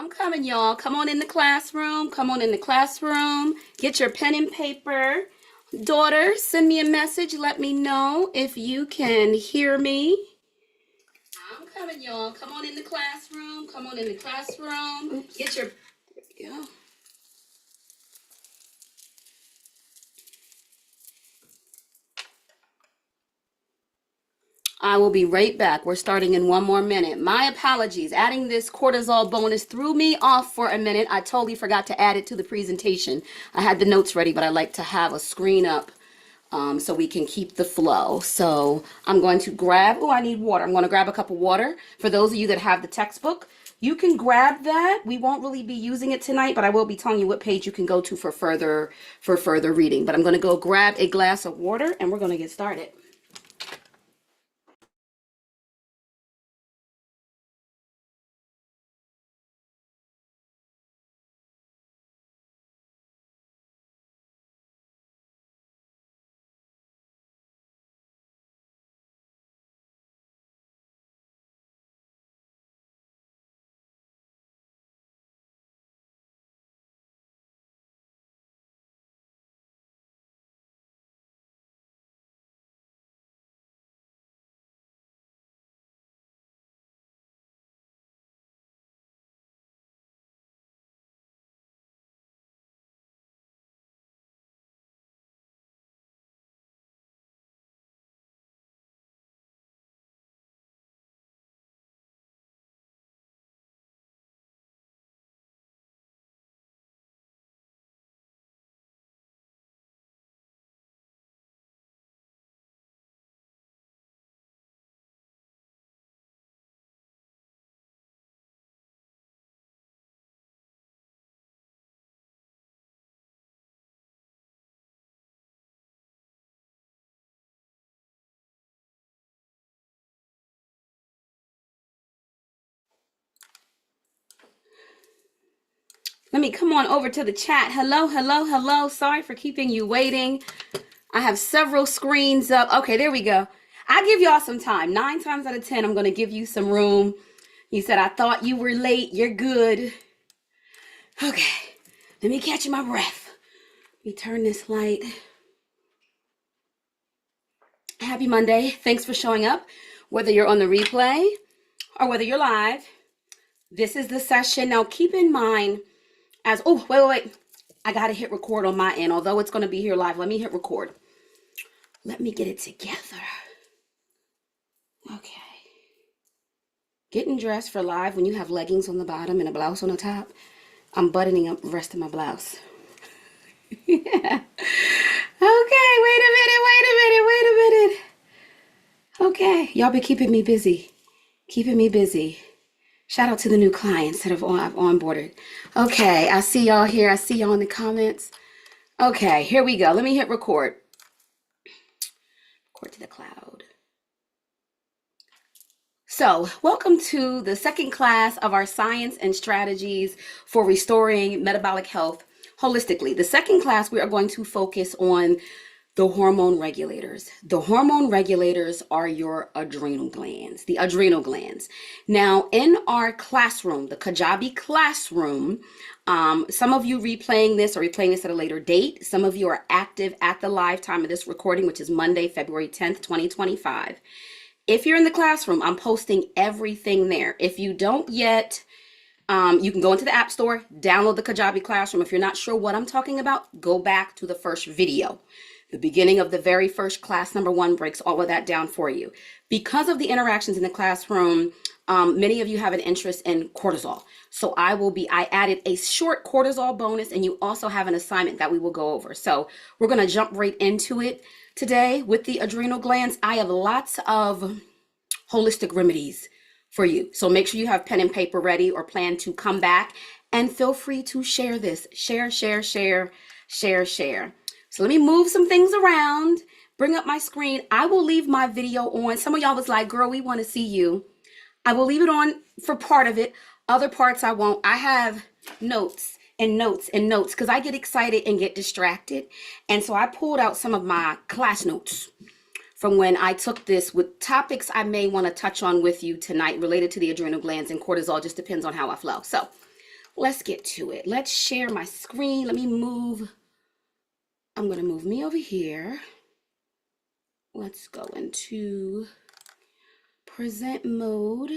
I'm coming, y'all. Come on in the classroom. Come on in the classroom. Get your pen and paper. Daughter, send me a message. Let me know if you can hear me. I'm coming, y'all. Come on in the classroom. Come on in the classroom. Oops. Get your... There we go. I will be right back. We're starting in 1 more minute. My apologies. Adding this cortisol bonus threw me off for a minute. I totally forgot to add it to the presentation. I had the notes ready, but I like to have a screen up so we can keep the flow. So I'm going to grab, oh, I need water. I'm going to grab a cup of water. For those of you that have the textbook, you can grab that. We won't really be using it tonight, but I will be telling you what page you can go to for further reading. But I'm going to go grab a glass of water and we're going to get started. Let me come on over to the chat. Hello, hello, hello. Sorry for keeping you waiting. I have several screens up. Okay, there we go. I give y'all some time. 9 times out of 10, I'm going to give you some room. You said, I thought you were late. You're good. Okay, let me catch my breath. Let me turn this light. Happy Monday. Thanks for showing up. Whether you're on the replay or whether you're live, this is the session. Now, keep in mind, oh, wait. I got to hit record on my end. Although it's going to be here live, let me hit record. Let me get it together. Okay. Getting dressed for live when you have leggings on the bottom and a blouse on the top. I'm buttoning up the rest of my blouse. Yeah. Okay, wait a minute. Okay, y'all been keeping me busy. Shout out to the new clients that I've onboarded. Okay, I see y'all here. I see y'all in the comments. Okay, here we go. Let me hit record. Record to the cloud. So, welcome to the second class of our science and strategies for restoring metabolic health holistically. The second class, we are going to focus on the hormone regulators. The hormone regulators are your adrenal glands, the adrenal glands. Now, in our classroom, the Kajabi classroom, some of you replaying this or replaying this at a later date. Some of you are active at the live time of this recording, which is Monday, February 10th, 2025. If you're in the classroom, I'm posting everything there. If you don't yet, you can go into the App Store, download the Kajabi Classroom. If you're not sure what I'm talking about, go back to the first video. The beginning of the very first class, number 1, breaks all of that down for you. Because of the interactions in the classroom, many of you have an interest in cortisol. So I added a short cortisol bonus, and you also have an assignment that we will go over. So we're going to jump right into it today with the adrenal glands. I have lots of holistic remedies for you. So make sure you have pen and paper ready or plan to come back, and feel free to share this. Share. So let me move some things around, bring up my screen. I will leave my video on. Some of y'all was like, girl, we want to see you. I will leave it on for part of it. Other parts I won't. I have notes because I get excited and get distracted. And so I pulled out some of my class notes from when I took this with topics I may want to touch on with you tonight related to the adrenal glands and cortisol. Just depends on how I flow. So let's get to it. Let's share my screen. I'm going to move me over here. Let's go into present mode.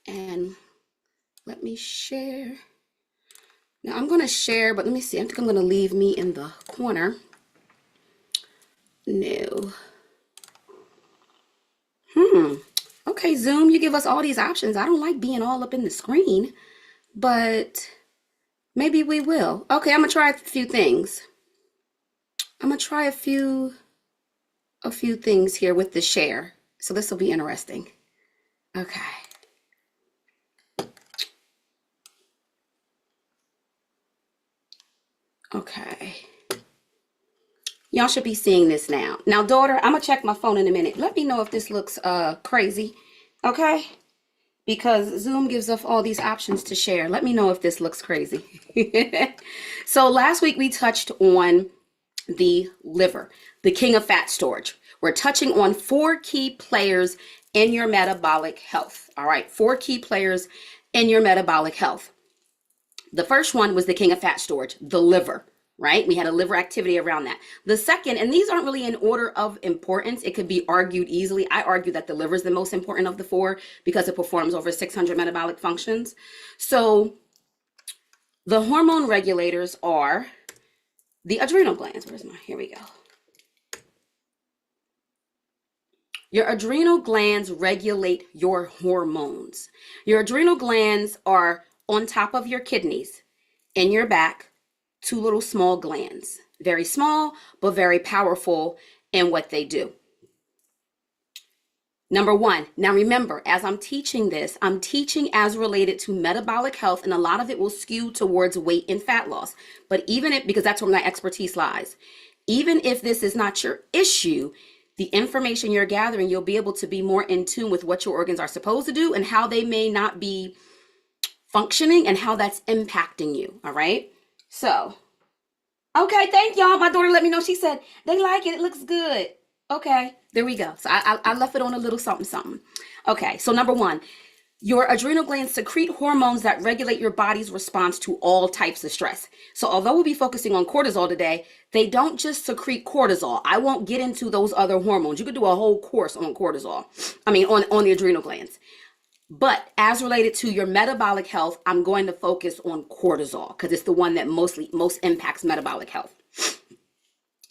And let me share. Now I'm going to share, but let me see. I think I'm going to leave me in the corner. No. Okay, Zoom, you give us all these options. I don't like being all up in the screen, but maybe we will. Okay, I'm going to try a few things. I'm going to try a few things here with the share. So this will be interesting. Okay. Okay. Y'all should be seeing this now. Now, daughter, I'm going to check my phone in a minute. Let me know if this looks crazy. Okay? Because Zoom gives us all these options to share. Let me know if this looks crazy. So last week we touched on the liver, the king of fat storage. We're touching on 4 key players in your metabolic health. All right, 4 key players in your metabolic health. The first one was the king of fat storage, the liver, right? We had a liver activity around that. The second, and these aren't really in order of importance. It could be argued easily. I argue that the liver is the most important of the 4 because it performs over 600 metabolic functions. So the hormone regulators are the adrenal glands. Here we go. Your adrenal glands regulate your hormones. Your adrenal glands are on top of your kidneys in your back, 2 little small glands. Very small, but very powerful in what they do. Number 1, now remember, as I'm teaching this, I'm teaching as related to metabolic health, and a lot of it will skew towards weight and fat loss. But even if, because that's where my expertise lies, even if this is not your issue, the information you're gathering, you'll be able to be more in tune with what your organs are supposed to do and how they may not be functioning and how that's impacting you. All right. So, okay. Thank y'all. My daughter let me know. She said they like it. It looks good. Okay. There we go. So I left it on a little something, something. Okay. So number 1, your adrenal glands secrete hormones that regulate your body's response to all types of stress. So although we'll be focusing on cortisol today, they don't just secrete cortisol. I won't get into those other hormones. You could do a whole course on cortisol. On the adrenal glands. But as related to your metabolic health, I'm going to focus on cortisol because it's the one that most impacts metabolic health.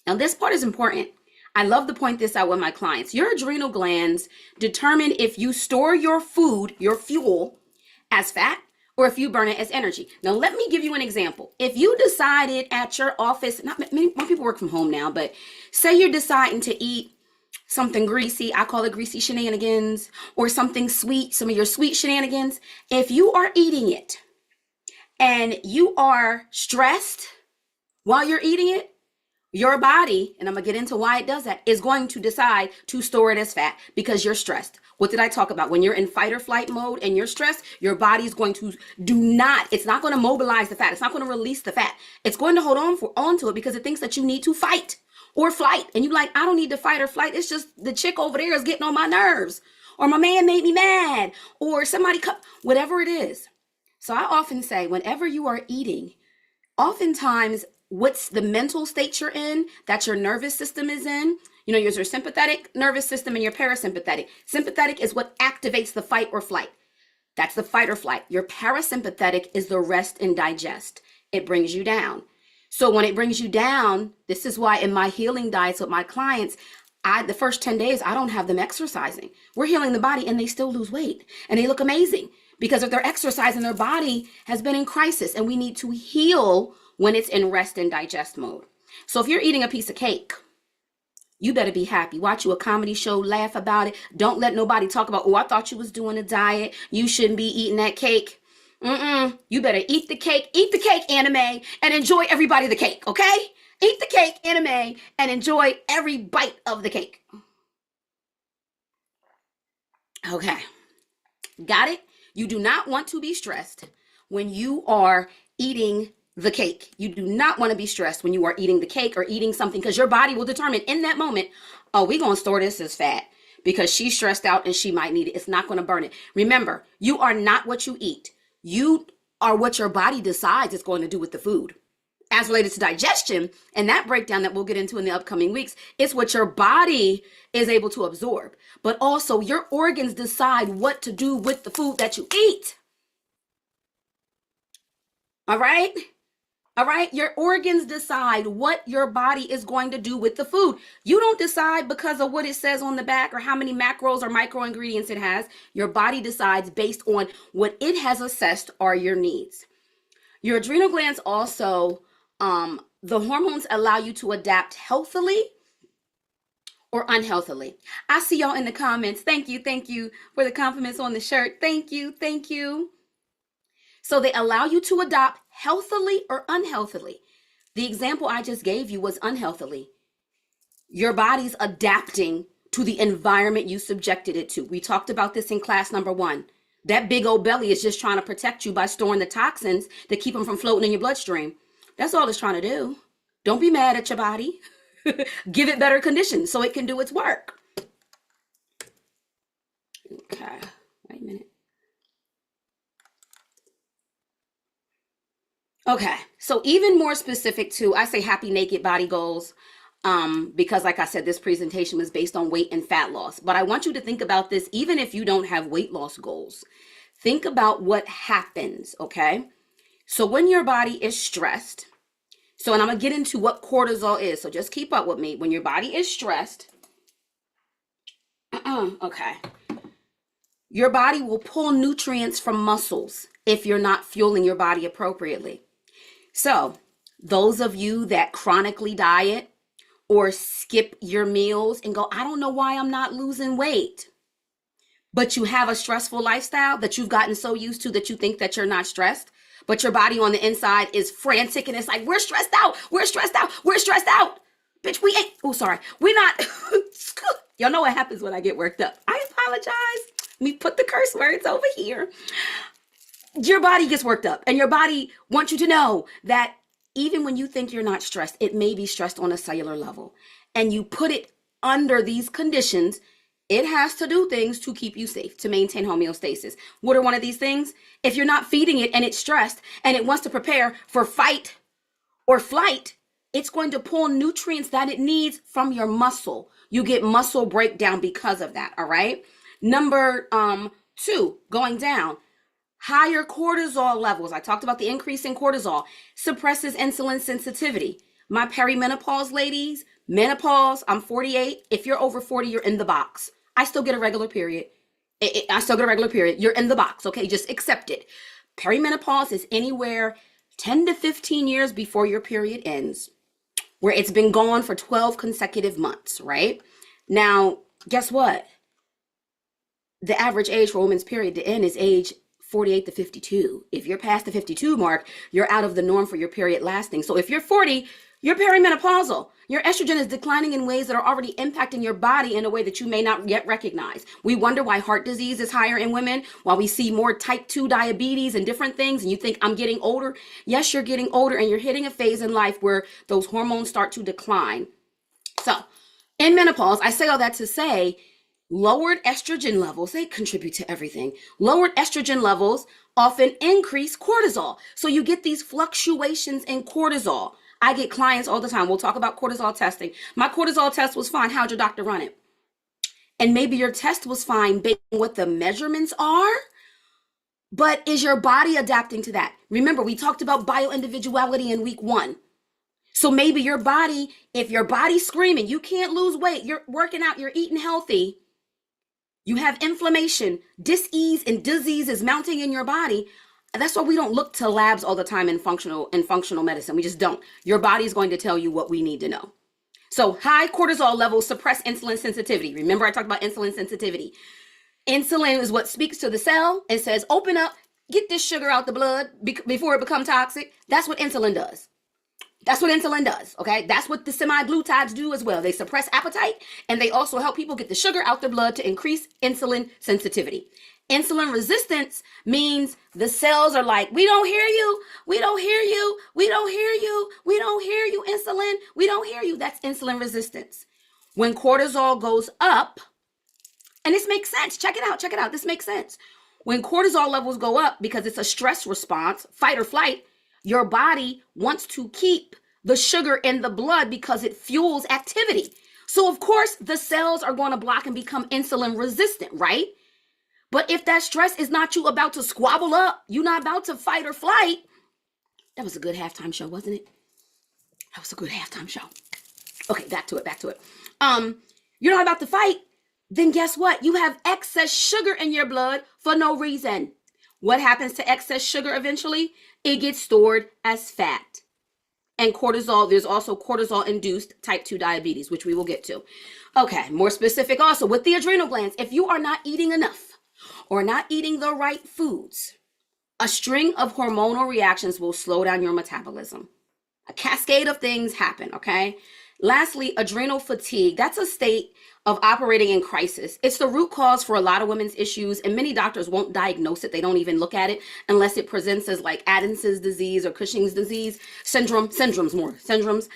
Now, this part is important. I love to point this out with my clients. Your adrenal glands determine if you store your food, your fuel, as fat or if you burn it as energy. Now, let me give you an example. If you decided at your office, not many more people work from home now, but say you're deciding to eat something greasy, I call it greasy shenanigans, or something sweet, some of your sweet shenanigans. If you are eating it and you are stressed while you're eating it, your body, and I'm going to get into why it does that, is going to decide to store it as fat because you're stressed. What did I talk about? When you're in fight or flight mode and you're stressed, your body's going to it's not going to mobilize the fat. It's not going to release the fat. It's going to hold on to it because it thinks that you need to fight or flight. And you're like, I don't need to fight or flight. It's just the chick over there is getting on my nerves, or my man made me mad, or somebody whatever it is. So I often say, whenever you are eating, oftentimes what's the mental state you're in, that your nervous system is in. You know, there's your sympathetic nervous system and your parasympathetic. Sympathetic is what activates the fight or flight. That's the fight or flight. Your parasympathetic is the rest and digest. It brings you down. So when it brings you down, this is why in my healing diets with my clients, the first 10 days, I don't have them exercising. We're healing the body and they still lose weight and they look amazing because if they're exercising, their body has been in crisis, and we need to heal when it's in rest and digest mode. So if you're eating a piece of cake, you better be happy. Watch you a comedy show, laugh about it. Don't let nobody talk about, oh, I thought you was doing a diet. You shouldn't be eating that cake. You better eat the cake, anime, and enjoy everybody the cake, okay? Eat the cake, anime, and enjoy every bite of the cake. Okay, got it? You do not want to be stressed when you are eating the cake. You do not want to be stressed when you are eating the cake or eating something, because your body will determine in that moment, oh, we're going to store this as fat because she's stressed out and she might need it. It's not going to burn it. Remember, you are not what you eat. You are what your body decides it's going to do with the food. As related to digestion and that breakdown that we'll get into in the upcoming weeks, it's what your body is able to absorb. But also your organs decide what to do with the food that you eat. All right? All right? Your organs decide what your body is going to do with the food. You don't decide because of what it says on the back or how many macros or micro ingredients it has. Your body decides based on what it has assessed are your needs. Your adrenal glands also, the hormones allow you to adapt healthily or unhealthily. I see y'all in the comments. Thank you for the compliments on the shirt. Thank you. So they allow you to adopt healthily or unhealthily. The example I just gave you was unhealthily. Your body's adapting to the environment you subjected it to. We talked about this in class number 1. That big old belly is just trying to protect you by storing the toxins that keep them from floating in your bloodstream. That's all it's trying to do. Don't be mad at your body. Give it better conditions so it can do its work. Okay, wait a minute. Okay, so even more specific to, I say happy naked body goals, because like I said, this presentation was based on weight and fat loss. But I want you to think about this, even if you don't have weight loss goals. Think about what happens, okay? So when your body is stressed, and I'm going to get into what cortisol is, so just keep up with me. When your body is stressed, okay, your body will pull nutrients from muscles if you're not fueling your body appropriately. So those of you that chronically diet or skip your meals and go, I don't know why I'm not losing weight, but you have a stressful lifestyle that you've gotten so used to that you think that you're not stressed, but your body on the inside is frantic and it's like, we're stressed out. Bitch, we ain't, we're not. Y'all know what happens when I get worked up. I apologize. Let me put the curse words over here. Your body gets worked up and your body wants you to know that even when you think you're not stressed, it may be stressed on a cellular level, and you put it under these conditions. It has to do things to keep you safe, to maintain homeostasis. What are one of these things? If you're not feeding it and it's stressed and it wants to prepare for fight or flight, it's going to pull nutrients that it needs from your muscle. You get muscle breakdown because of that, all right? Number 2, going down. Higher cortisol levels. I talked about the increase in cortisol suppresses insulin sensitivity. My perimenopause ladies, menopause, I'm 48. If you're over 40, you're in the box. I still get a regular period. You're in the box, okay? Just accept it. Perimenopause is anywhere 10 to 15 years before your period ends, where it's been gone for 12 consecutive months, right? Now, guess what? The average age for a woman's period to end is age 48 to 52. If you're past the 52 mark, you're out of the norm for your period lasting. So if you're 40, you're perimenopausal. Your estrogen is declining in ways that are already impacting your body in a way that you may not yet recognize. We wonder why heart disease is higher in women, while we see more type 2 diabetes and different things, and you think, I'm getting older. Yes, you're getting older, and you're hitting a phase in life where those hormones start to decline. So in menopause, I say all that to say, lowered estrogen levels, they contribute to everything. Lowered estrogen levels often increase cortisol. So you get these fluctuations in cortisol. I get clients all the time. We'll talk about cortisol testing. My cortisol test was fine. How'd your doctor run it? And maybe your test was fine based on what the measurements are, but is your body adapting to that? Remember, we talked about bioindividuality in week 1. So maybe your body, if your body's screaming, you can't lose weight, you're working out, you're eating healthy, you have inflammation, dis-ease and disease is mounting in your body. That's why we don't look to labs all the time in functional medicine. We just don't. Your body is going to tell you what we need to know. So high cortisol levels suppress insulin sensitivity. Remember, I talked about insulin sensitivity. Insulin is what speaks to the cell and says, open up, get this sugar out the blood before it becomes toxic. That's what insulin does. Okay? That's what the semi-glutides do as well. They suppress appetite, and they also help people get the sugar out their blood to increase insulin sensitivity. Insulin resistance means the cells are like, we don't hear you, insulin, we don't hear you. That's insulin resistance. When cortisol goes up, And this makes sense. Check it out. Check it out. This makes sense. When cortisol levels go up because it's a stress response, fight or flight, your body wants to keep the sugar in the blood because it fuels activity. So of course, the cells are going to block and become insulin resistant, right? But if that stress is not you about to squabble up, you're not about to fight or flight. That was a good halftime show, wasn't it? That was a good halftime show. Okay, back to it. You're not about to fight. Then guess what? You have excess sugar in your blood for no reason. What happens to excess sugar eventually? It gets stored as fat. And cortisol, there's also cortisol-induced type 2 diabetes, which we will get to. Okay, more specific also with the adrenal glands. If you are not eating enough or not eating the right foods, a string of hormonal reactions will slow down your metabolism. A cascade of things happen, okay? Lastly, adrenal fatigue. That's a state of operating in crisis. It's the root cause for a lot of women's issues, and many doctors won't diagnose it. They don't even look at it unless it presents as like Addison's disease or Cushing's disease syndromes.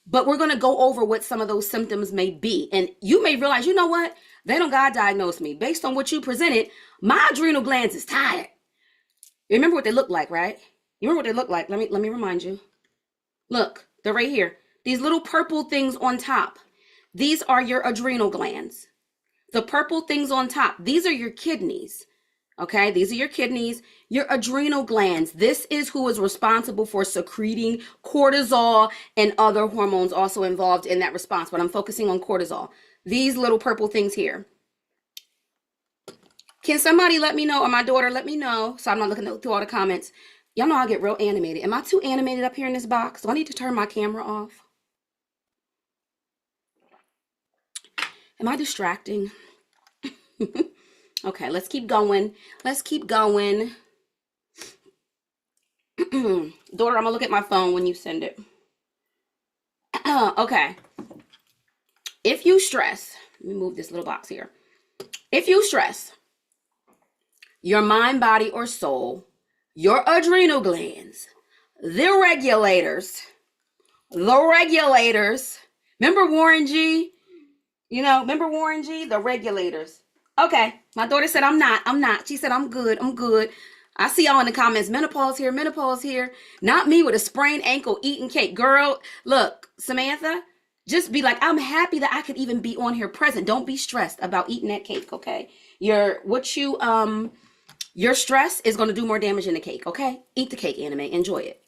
But we're going to go over what some of those symptoms may be. And you may realize, you know what? They don't got to diagnose me. Based on what you presented, my adrenal glands is tired. You remember what they look like, right? You remember what they look like? Let me remind you. Look, they're right here. These little purple things on top. These are your adrenal glands. The purple things on top, these are your kidneys. Okay, these are your kidneys, your adrenal glands. This is who is responsible for secreting cortisol and other hormones also involved in that response. But I'm focusing on cortisol. These little purple things here. Can somebody let me know, or my daughter let me know, so I'm not looking through all the comments. Y'all know I get real animated. Am I too animated up here in this box? Do I need to turn my camera off? Am I distracting? Okay, let's keep going. Let's keep going. Daughter, I'm going to look at my phone when you send it. Okay. If you stress, let me move this little box here. If you stress, your mind, body, or soul, your adrenal glands, the regulators, remember Warren G? You know, remember Warren G? The regulators. Okay, my daughter said, I'm not. She said, I'm good. I see y'all in the comments, menopause here. Not me with a sprained ankle eating cake. Girl, look, Samantha, just be like, I'm happy that I could even be on here present. Don't be stressed about eating that cake, okay? Your stress is going to do more damage than the cake, okay? Eat the cake, anime. Enjoy it.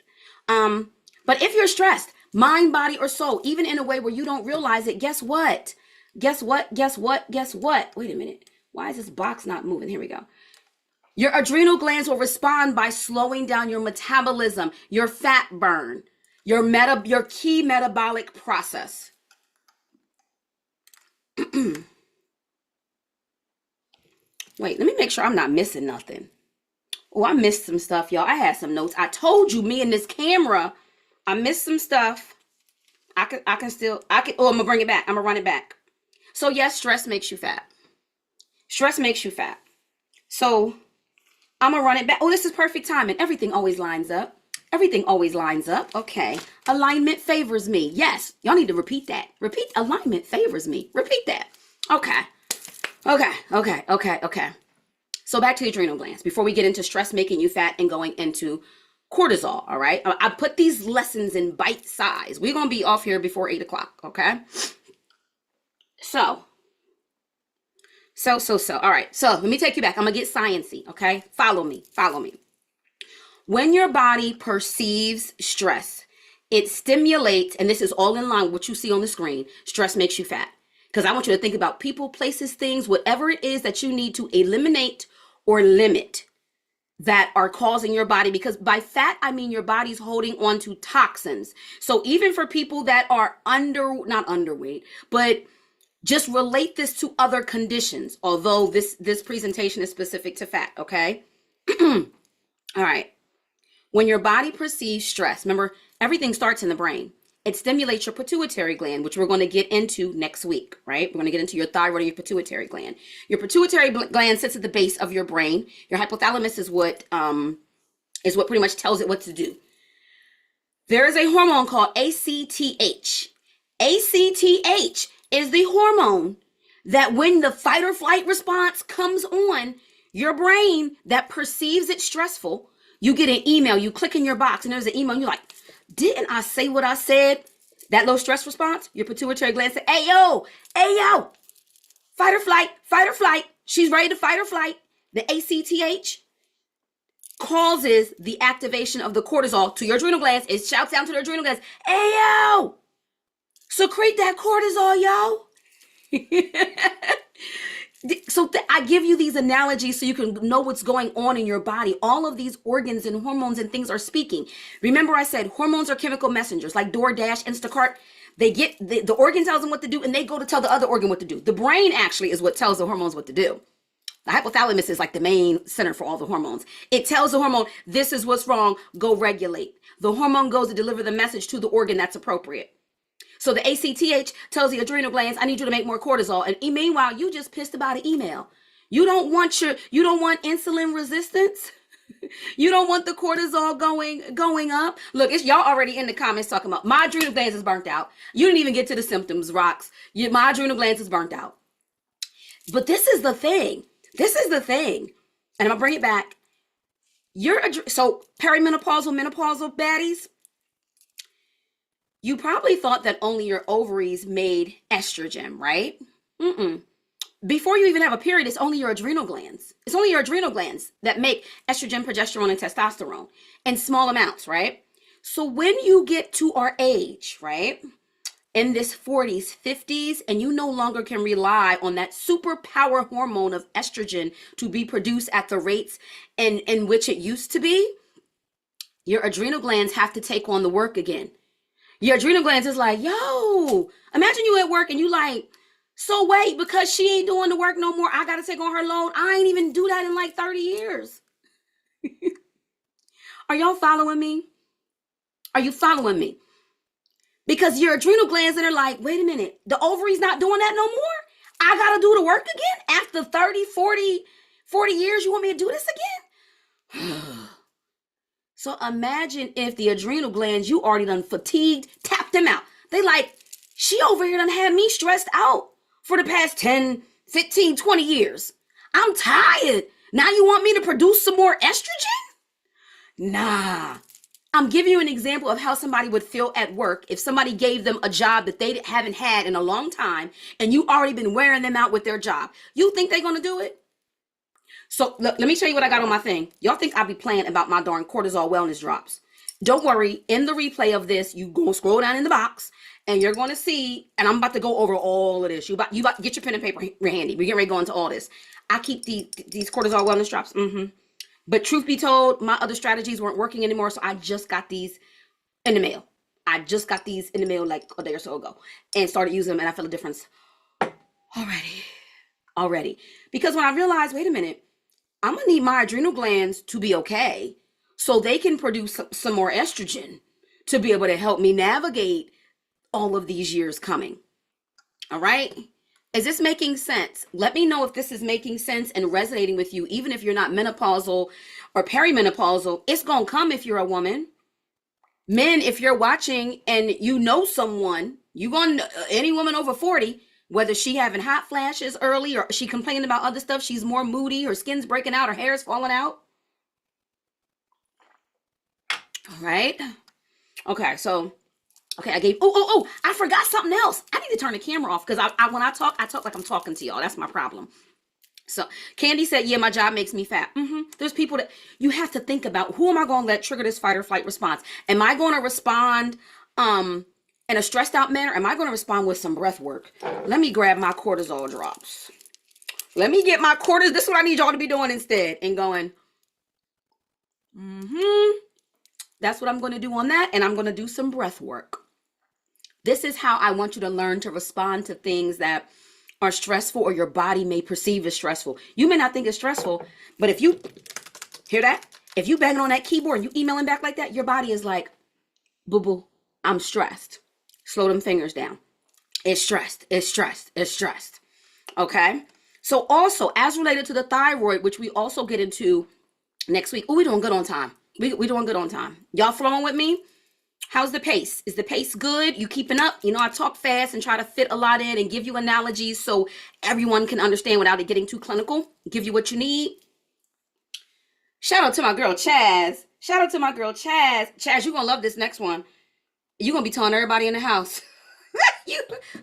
But if you're stressed, mind, body, or soul, even in a way where you don't realize it, guess what? Guess what? Wait a minute. Why is this box not moving? Here we go. Your adrenal glands will respond by slowing down your metabolism, your fat burn, your key metabolic process. Wait, let me make sure I'm not missing nothing. Oh, I missed some stuff, y'all. I had some notes. I told you, me and this camera, I missed some stuff. Oh, I'm gonna bring it back. I'm gonna run it back. So yes, stress makes you fat. So I'm gonna run it back. Oh, this is perfect timing. Everything always lines up. Okay. Alignment favors me. Yes. Y'all need to repeat that. Alignment favors me. Repeat that. Okay. So back to the adrenal glands before we get into stress making you fat and going into cortisol. All right. I put these lessons in bite size. We're going to be off here before 8 o'clock. Okay. So. All right. So let me take you back. I'm going to get sciencey. Okay. Follow me. When your body perceives stress, it stimulates, and this is all in line with what you see on the screen. Stress makes you fat. Because I want you to think about people, places, things, whatever it is that you need to eliminate or limit that are causing your body. Because by fat, I mean your body's holding on to toxins. So even for people that are not underweight, but just relate this to other conditions, although this presentation is specific to fat, okay? All right. When your body perceives stress, remember, everything starts in the brain. It stimulates your pituitary gland, which we're going to get into next week, right? We're going to get into your thyroid and your pituitary gland. Your pituitary gland sits at the base of your brain. Your hypothalamus is what pretty much tells it what to do. There is a hormone called ACTH. ACTH is the hormone that when the fight or flight response comes on, your brain that perceives it stressful, you get an email, you click in your box and there's an email and you're like, didn't I say what I said? That low stress response, your pituitary gland said, hey yo, fight or flight. She's ready to fight or flight. The ACTH causes the activation of the cortisol to your adrenal glands. It shouts down to the adrenal glands, hey yo, secrete that cortisol, yo. So I give you these analogies so you can know what's going on in your body. All of these organs and hormones and things are speaking. Remember I said hormones are chemical messengers like DoorDash, Instacart. They get the organ tells them what to do and they go to tell the other organ what to do. The brain actually is what tells the hormones what to do. The hypothalamus is like the main center for all the hormones. It tells the hormone, this is what's wrong, go regulate. The hormone goes to deliver the message to the organ that's appropriate. So the ACTH tells the adrenal glands, I need you to make more cortisol. And meanwhile, you just pissed about an email. You don't want insulin resistance. You don't want the cortisol going up. Look, it's y'all already in the comments talking about my adrenal glands is burnt out. You didn't even get to the symptoms, Rocks. My adrenal glands is burnt out. But this is the thing. And I'm gonna bring it back. So perimenopausal, menopausal baddies. You probably thought that only your ovaries made estrogen, right? Before you even have a period, it's only your adrenal glands. It's only your adrenal glands that make estrogen, progesterone, and testosterone in small amounts, right? So when you get to our age, right, in this 40s, 50s, and you no longer can rely on that superpower hormone of estrogen to be produced at the rates in which it used to be, your adrenal glands have to take on the work again. Your adrenal glands is like, yo, imagine you at work and you like, so wait, because she ain't doing the work no more, I got to take on her load. I ain't even do that in like 30 years. Are y'all following me? Are you following me? Because your adrenal glands that are like, wait a minute, the ovary's not doing that no more? I got to do the work again? After 30, 40 years, you want me to do this again? So imagine if the adrenal glands you already done fatigued, tapped them out. They like, she over here done had me stressed out for the past 10, 15, 20 years. I'm tired. Now you want me to produce some more estrogen? Nah. I'm giving you an example of how somebody would feel at work if somebody gave them a job that they haven't had in a long time and you already been wearing them out with their job. You think they're going to do it? So look, let me show you what I got on my thing. Y'all think I'll be playing about my darn cortisol wellness drops. Don't worry. In the replay of this, you go scroll down in the box and you're going to see, and I'm about to go over all of this. You about to get your pen and paper handy. We're getting ready to go into all this. I keep these cortisol wellness drops. But truth be told, my other strategies weren't working anymore. So I just got these in the mail. Like a day or so ago and started using them and I feel a difference already. Because when I realized, wait a minute, I'm going to need my adrenal glands to be okay so they can produce some more estrogen to be able to help me navigate all of these years coming. All right. Is this making sense? Let me know if this is making sense and resonating with you, even if you're not menopausal or perimenopausal. It's going to come if you're a woman. Men, if you're watching and you know someone, any woman over 40, whether she having hot flashes early or she complaining about other stuff, she's more moody, her skin's breaking out, her hair's falling out. All right. Okay, so, I forgot something else. I need to turn the camera off because when I talk like I'm talking to y'all. That's my problem. So Candy said, yeah, my job makes me fat. There's people that you have to think about, who am I going to let trigger this fight or flight response? Am I going to respond in a stressed out manner? Am I going to respond with some breath work? Let me grab my cortisol drops. Let me get my cortisol. This is what I need y'all to be doing instead. And going, that's what I'm going to do on that. And I'm going to do some breath work. This is how I want you to learn to respond to things that are stressful or your body may perceive as stressful. You may not think it's stressful, but if you hear that, if you banging on that keyboard and you emailing back like that, your body is like, boo-boo, I'm stressed. Slow them fingers down. It's stressed. Okay. So also as related to the thyroid, which we also get into next week. Oh, we doing good on time. We doing good on time. Y'all flowing with me? How's the pace? Is the pace good? You keeping up? You know, I talk fast and try to fit a lot in and give you analogies so everyone can understand without it getting too clinical. Give you what you need. Shout out to my girl Chaz. Shout out to my girl Chaz. Chaz, you're going to love this next one. You're going to be telling everybody in the house. You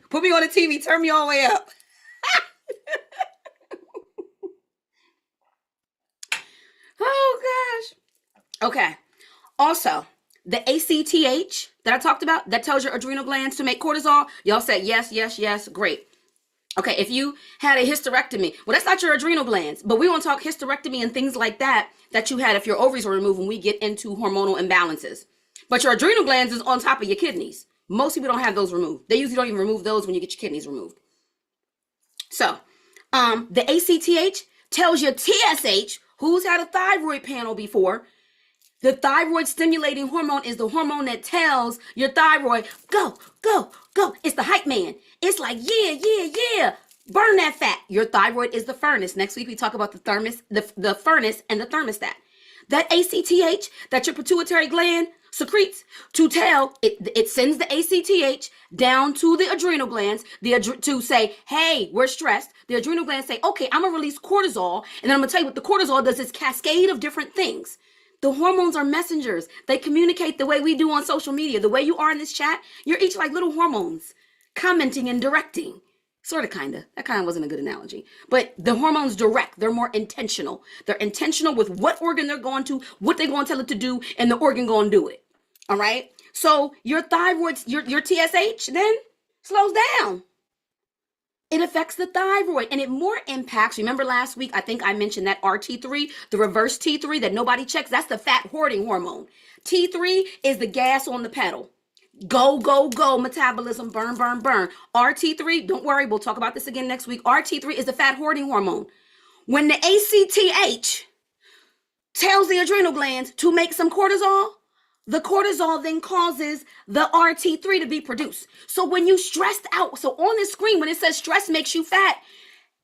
put me on the TV, turn me all the way up. Oh, gosh. Okay. Also, the ACTH that I talked about, that tells your adrenal glands to make cortisol. Y'all said yes, yes, yes. Great. Okay, if you had a hysterectomy, well, that's not your adrenal glands, but we won't talk hysterectomy and things like that you had if your ovaries were removed when we get into hormonal imbalances. But your adrenal glands is on top of your kidneys. Most people don't have those removed. They usually don't even remove those when you get your kidneys removed. So, the ACTH tells your TSH, who's had a thyroid panel before. The thyroid stimulating hormone is the hormone that tells your thyroid, go, go, go. It's the hype man. It's like, yeah, yeah, yeah. Burn that fat. Your thyroid is the furnace. Next week, we talk about the furnace and the thermostat. That ACTH that your pituitary gland secretes to tell, it sends the ACTH down to the adrenal glands to say, hey, we're stressed. The adrenal glands say, okay, I'm going to release cortisol. And then I'm going to tell you what the cortisol does is cascade of different things. The hormones are messengers. They communicate the way we do on social media. The way you are in this chat, you're each like little hormones, commenting and directing. Sort of, kind of. That kind of wasn't a good analogy. But the hormones direct. They're more intentional. They're intentional with what organ they're going to, what they're going to tell it to do, and the organ going to do it. All right? So your thyroid, your TSH then slows down. It affects the thyroid, and it more impacts. Remember last week, I think I mentioned that RT3, the reverse T3 that nobody checks. That's the fat hoarding hormone. T3 is the gas on the pedal. Go, go, go, metabolism, burn, burn, burn. RT3, don't worry, we'll talk about this again next week. RT3 is the fat hoarding hormone. When the ACTH tells the adrenal glands to make some cortisol, the cortisol then causes the RT3 to be produced. So when you stressed out, so on this screen, when it says stress makes you fat,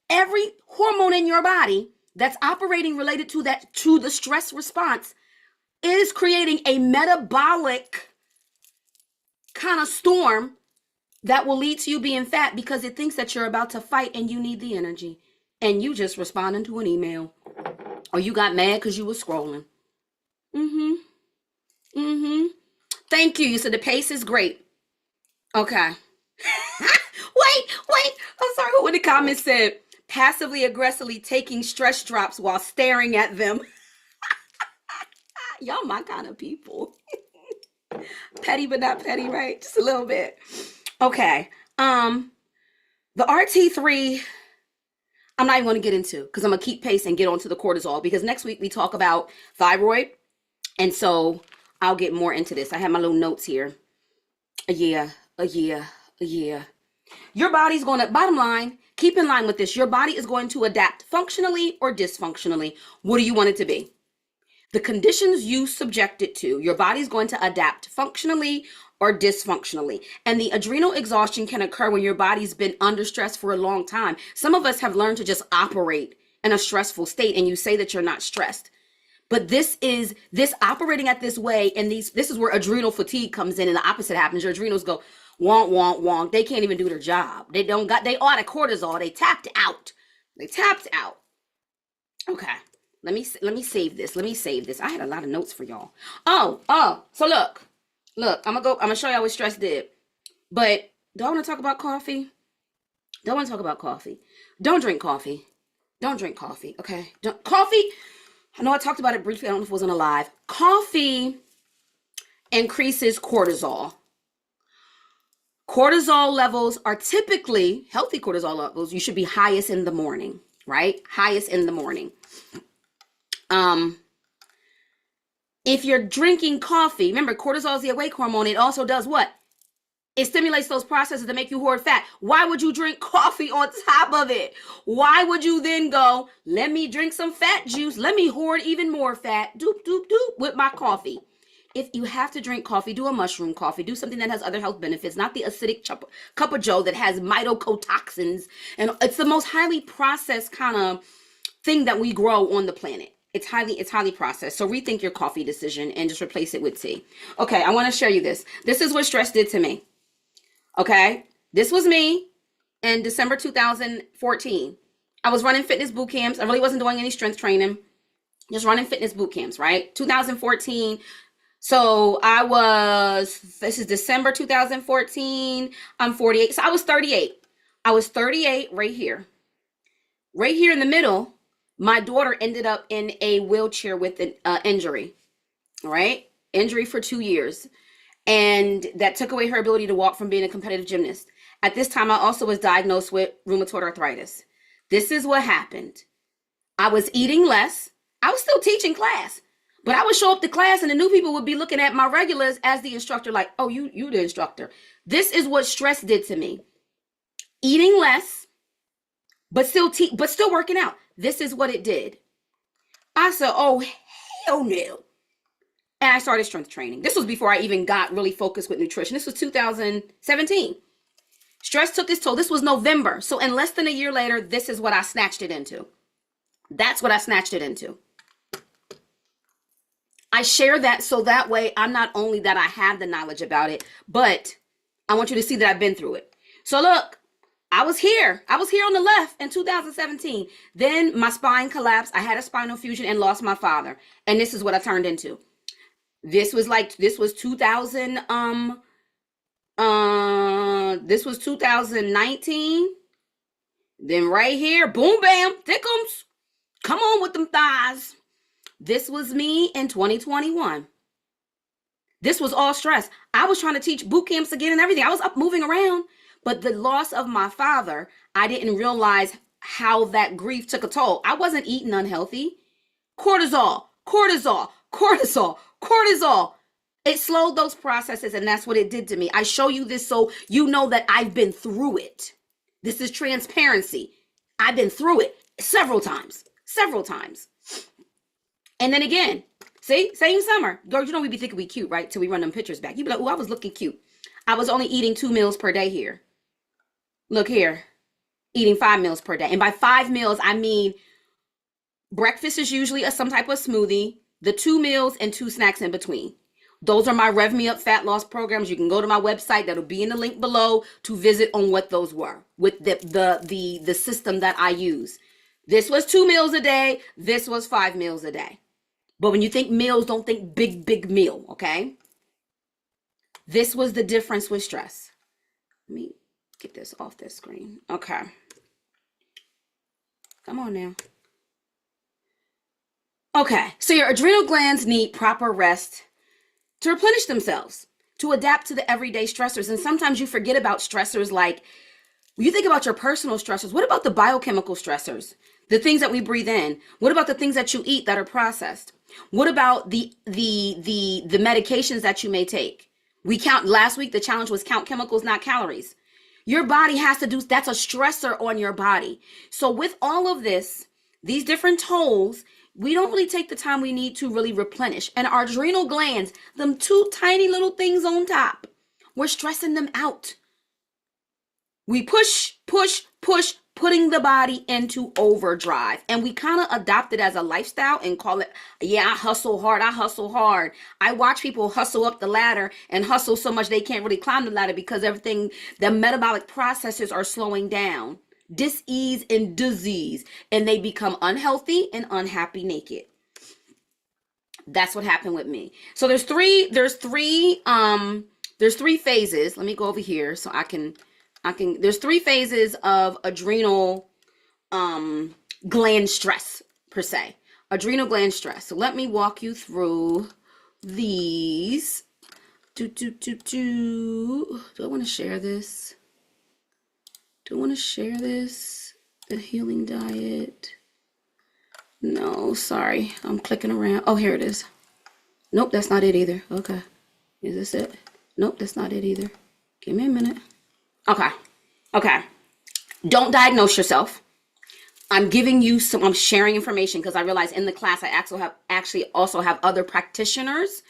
every hormone in your body that's operating related to the stress response is creating a metabolic kind of storm that will lead to you being fat because it thinks that you're about to fight and you need the energy. And you just responding to an email. Or you got mad because you were scrolling. Thank you. You said the pace is great. Okay. Wait. I'm sorry. Who in the comments said passively aggressively taking stress drops while staring at them? Y'all my kind of people. Petty but not petty, right? Just a little bit. Okay. The RT3, I'm not even going to get into because I'm going to keep pace and get onto the cortisol because next week we talk about thyroid. And so I'll get more into this. I have my little notes here. A year. Your body's going to, bottom line, keep in line with this. Your body is going to adapt functionally or dysfunctionally. What do you want it to be? The conditions you subject it to, your body's going to adapt functionally or dysfunctionally. And the adrenal exhaustion can occur when your body's been under stress for a long time. Some of us have learned to just operate in a stressful state and you say that you're not stressed. But this operating at this way, and this is where adrenal fatigue comes in and the opposite happens. Your adrenals go, wonk, wonk, wonk. They can't even do their job. They out of cortisol. They tapped out. Okay. Let me save this. I had a lot of notes for y'all. So look, I'm gonna show y'all what stress did. But do I want to talk about coffee? Don't drink coffee. Okay. Coffee. I know I talked about it briefly. I don't know if it was on a live. Coffee increases cortisol. Cortisol levels are typically, healthy cortisol levels, you should be highest in the morning, right? Highest in the morning. If you're drinking coffee, remember cortisol is the awake hormone. It also does what? It stimulates those processes that make you hoard fat. Why would you drink coffee on top of it? Why would you then go, let me drink some fat juice. Let me hoard even more fat. Doop, doop, doop with my coffee. If you have to drink coffee, do a mushroom coffee. Do something that has other health benefits, not the acidic cup of joe that has mycotoxins. And it's the most highly processed kind of thing that we grow on the planet. It's highly processed. So rethink your coffee decision and just replace it with tea. Okay, I want to show you this. This is what stress did to me. Okay, this was me in December 2014. I was running fitness boot camps. I really wasn't doing any strength training, just running fitness boot camps, right? 2014. So this is December 2014. I'm 48. So I was 38. I was 38 right here. Right here in the middle, my daughter ended up in a wheelchair with an injury, right? Injury for 2 years. And that took away her ability to walk from being a competitive gymnast. At this time, I also was diagnosed with rheumatoid arthritis. This is what happened. I was eating less. I was still teaching class, but I would show up to class and the new people would be looking at my regulars as the instructor, like, oh, you the instructor. This is what stress did to me. Eating less, but still working out. This is what it did. I said, oh, hell no. And I started strength training. This was before I even got really focused with nutrition. This was 2017. Stress took its toll. This was November. So in less than a year later, this is what I snatched it into. That's what I snatched it into. I share that so that way I'm not only that I have the knowledge about it, but I want you to see that I've been through it. So look, I was here on the left in 2017. Then my spine collapsed. I had a spinal fusion and lost my father. And this is what I turned into. This was 2019. Then right here, boom, bam, thickums. Come on with them thighs. This was me in 2021. This was all stress. I was trying to teach boot camps again and everything. I was up moving around, but the loss of my father, I didn't realize how that grief took a toll. I wasn't eating unhealthy. Cortisol. It slowed those processes, and that's what it did to me. I show you this so you know that I've been through it. This is transparency. I've been through it several times. And then again, see, same summer. Girl, you know we be thinking we cute, right? Till we run them pictures back. You be like, oh, I was looking cute. I was only eating 2 meals per day here. Look here, eating 5 meals per day. And by 5 meals, I mean breakfast is usually some type of smoothie, the 2 meals and 2 snacks in between. Those are my Rev Me Up fat loss programs. You can go to my website. That'll be in the link below to visit on what those were with the system that I use. This was 2 meals a day. This was 5 meals a day. But when you think meals, don't think big meal, okay? This was the difference with stress. Let me get this off this screen. Okay. Come on now. Okay, so your adrenal glands need proper rest to replenish themselves, to adapt to the everyday stressors. And sometimes you forget about stressors like, when you think about your personal stressors, what about the biochemical stressors? The things that we breathe in? What about the things that you eat that are processed? What about the medications that you may take? Last week, the challenge was count chemicals, not calories. Your body has to do, that's a stressor on your body. So with all of this, these different tolls, we don't really take the time we need to really replenish. And our adrenal glands, them 2 tiny little things on top, we're stressing them out. We push, putting the body into overdrive. And we kind of adopt it as a lifestyle and call it, yeah, I hustle hard. I watch people hustle up the ladder and hustle so much they can't really climb the ladder because the metabolic processes are slowing down. Dis-ease and disease, and they become unhealthy and unhappy naked. That's what happened with me. So there's three phases. Let me go over here so I can there's 3 phases of adrenal gland stress per se. Adrenal gland stress. So let me walk you through these. Do I want to share this? The healing diet. No, sorry. I'm clicking around. Oh, here it is. Nope, that's not it either. Okay. Is this it? Nope, that's not it either. Give me a minute. Okay. Don't diagnose yourself. I'm sharing information because I realize in the class I actually also have other practitioners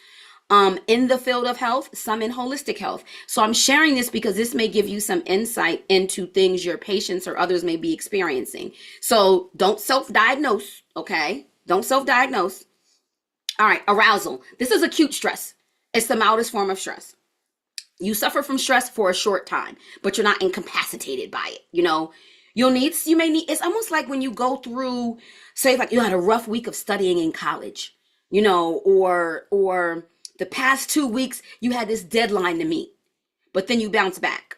in the field of health, some in holistic health. So I'm sharing this because this may give you some insight into things your patients or others may be experiencing. So don't self-diagnose, okay? Don't self-diagnose. All right, arousal. This is acute stress. It's the mildest form of stress. You suffer from stress for a short time, but you're not incapacitated by it. You may need, it's almost like when you go through, say, like you had a rough week of studying in college, or the past 2 weeks you had this deadline to meet, but then you bounce back,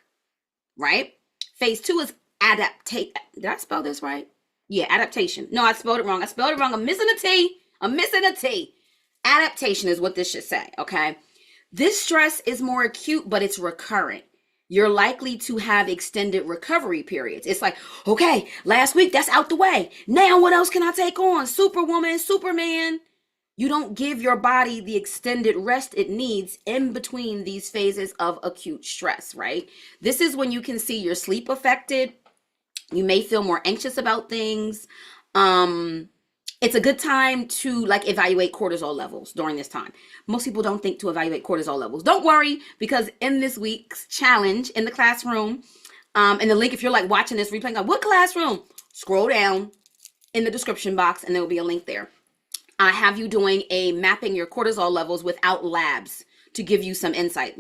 right? Phase 2 is adaptation. Did I spell this right? Yeah, adaptation. No, I spelled it wrong. I'm missing a T. Adaptation is what this should say, okay? This stress is more acute, but it's recurrent. You're likely to have extended recovery periods. It's like, okay, last week, that's out the way. Now what else can I take on? Superwoman, Superman. You don't give your body the extended rest it needs in between these phases of acute stress, right? This is when you can see your sleep affected. You may feel more anxious about things. It's a good time to evaluate cortisol levels during this time. Most people don't think to evaluate cortisol levels. Don't worry, because in this week's challenge in the classroom, and the link, if you're watching this replay, what classroom? Scroll down in the description box and there will be a link there. I have you doing a mapping your cortisol levels without labs to give you some insight,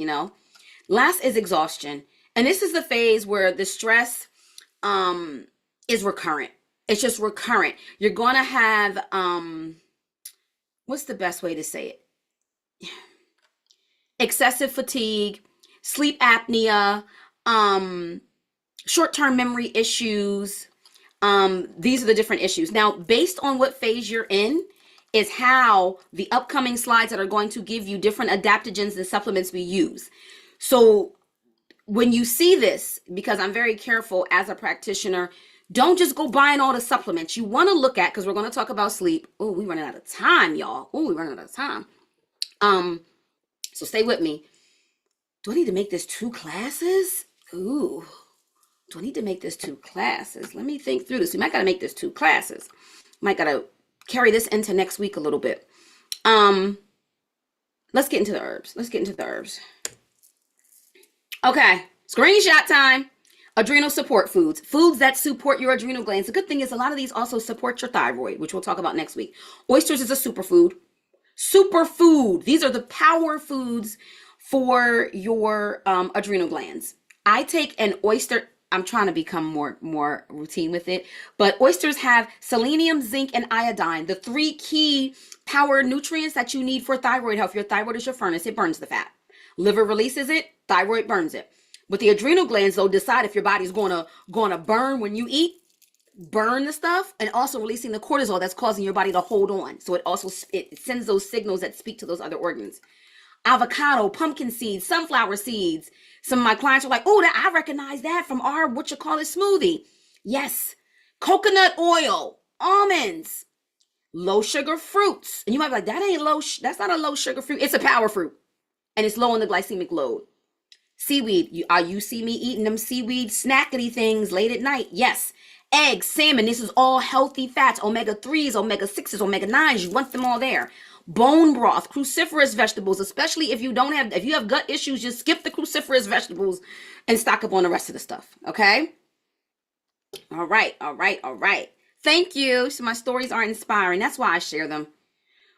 Last is exhaustion. And this is the phase where the stress is recurrent. It's just recurrent. You're going to have, what's the best way to say it? Excessive fatigue, sleep apnea, short-term memory issues. These are the different issues. Now, based on what phase you're in is how the upcoming slides that are going to give you different adaptogens and supplements we use. So when you see this, because I'm very careful as a practitioner, don't just go buying all the supplements. You want to look at, because we're going to talk about sleep. Oh, we're running out of time, y'all. Oh, we're running out of time. So stay with me. Do I need to make this 2 classes? Ooh, do I need to make this 2 classes? Let me think through this. We might got to make this 2 classes. Might got to carry this into next week a little bit. Let's get into the herbs. Okay, screenshot time. Adrenal support foods. Foods that support your adrenal glands. The good thing is a lot of these also support your thyroid, which we'll talk about next week. Oysters is a superfood. Superfood. These are the power foods for your adrenal glands. I take an oyster. I'm trying to become more routine with it. But oysters have selenium, zinc, and iodine. The 3 key power nutrients that you need for thyroid health. Your thyroid is your furnace. It burns the fat. Liver releases it. Thyroid burns it. But the adrenal glands, though, decide if your body's gonna burn when you eat, burn the stuff, and also releasing the cortisol that's causing your body to hold on. So it sends those signals that speak to those other organs. Avocado, pumpkin seeds, sunflower seeds. Some of my clients are like, oh, I recognize that from our smoothie. Yes. Coconut oil, almonds, low sugar fruits. And you might be like, that's not a low sugar fruit. It's a power fruit. And it's low on the glycemic load. Seaweed. You see me eating them seaweed snackety things late at night. Yes. Eggs, salmon. This is all healthy fats. Omega-3s, omega-6s, omega-9s. You want them all there. Bone broth, cruciferous vegetables, especially if you have gut issues, just skip the cruciferous vegetables and stock up on the rest of the stuff. Okay? All right. Thank you. So my stories are inspiring. That's why I share them.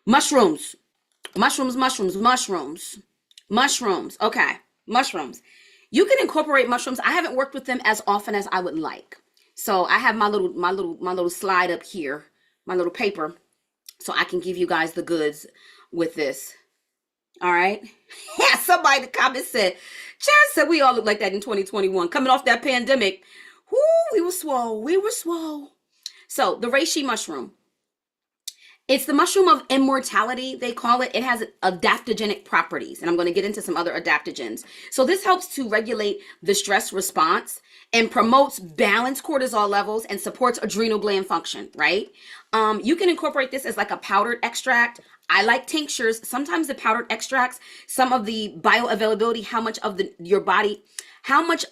Mushrooms. Okay. Mushrooms. You can incorporate mushrooms. I haven't worked with them as often as I would like. So I have my little slide up here, my little paper, so I can give you guys the goods with this. All right. Yeah, somebody in the comments said, Chad said we all look like that in 2021. Coming off that pandemic. Whoo, we were swole. So the reishi mushroom. It's the mushroom of immortality, they call it. It has adaptogenic properties, and I'm going to get into some other adaptogens. So this helps to regulate the stress response and promotes balanced cortisol levels and supports adrenal gland function, right? You can incorporate this as like a powdered extract. I like tinctures. Sometimes the powdered extracts, some of the bioavailability, how much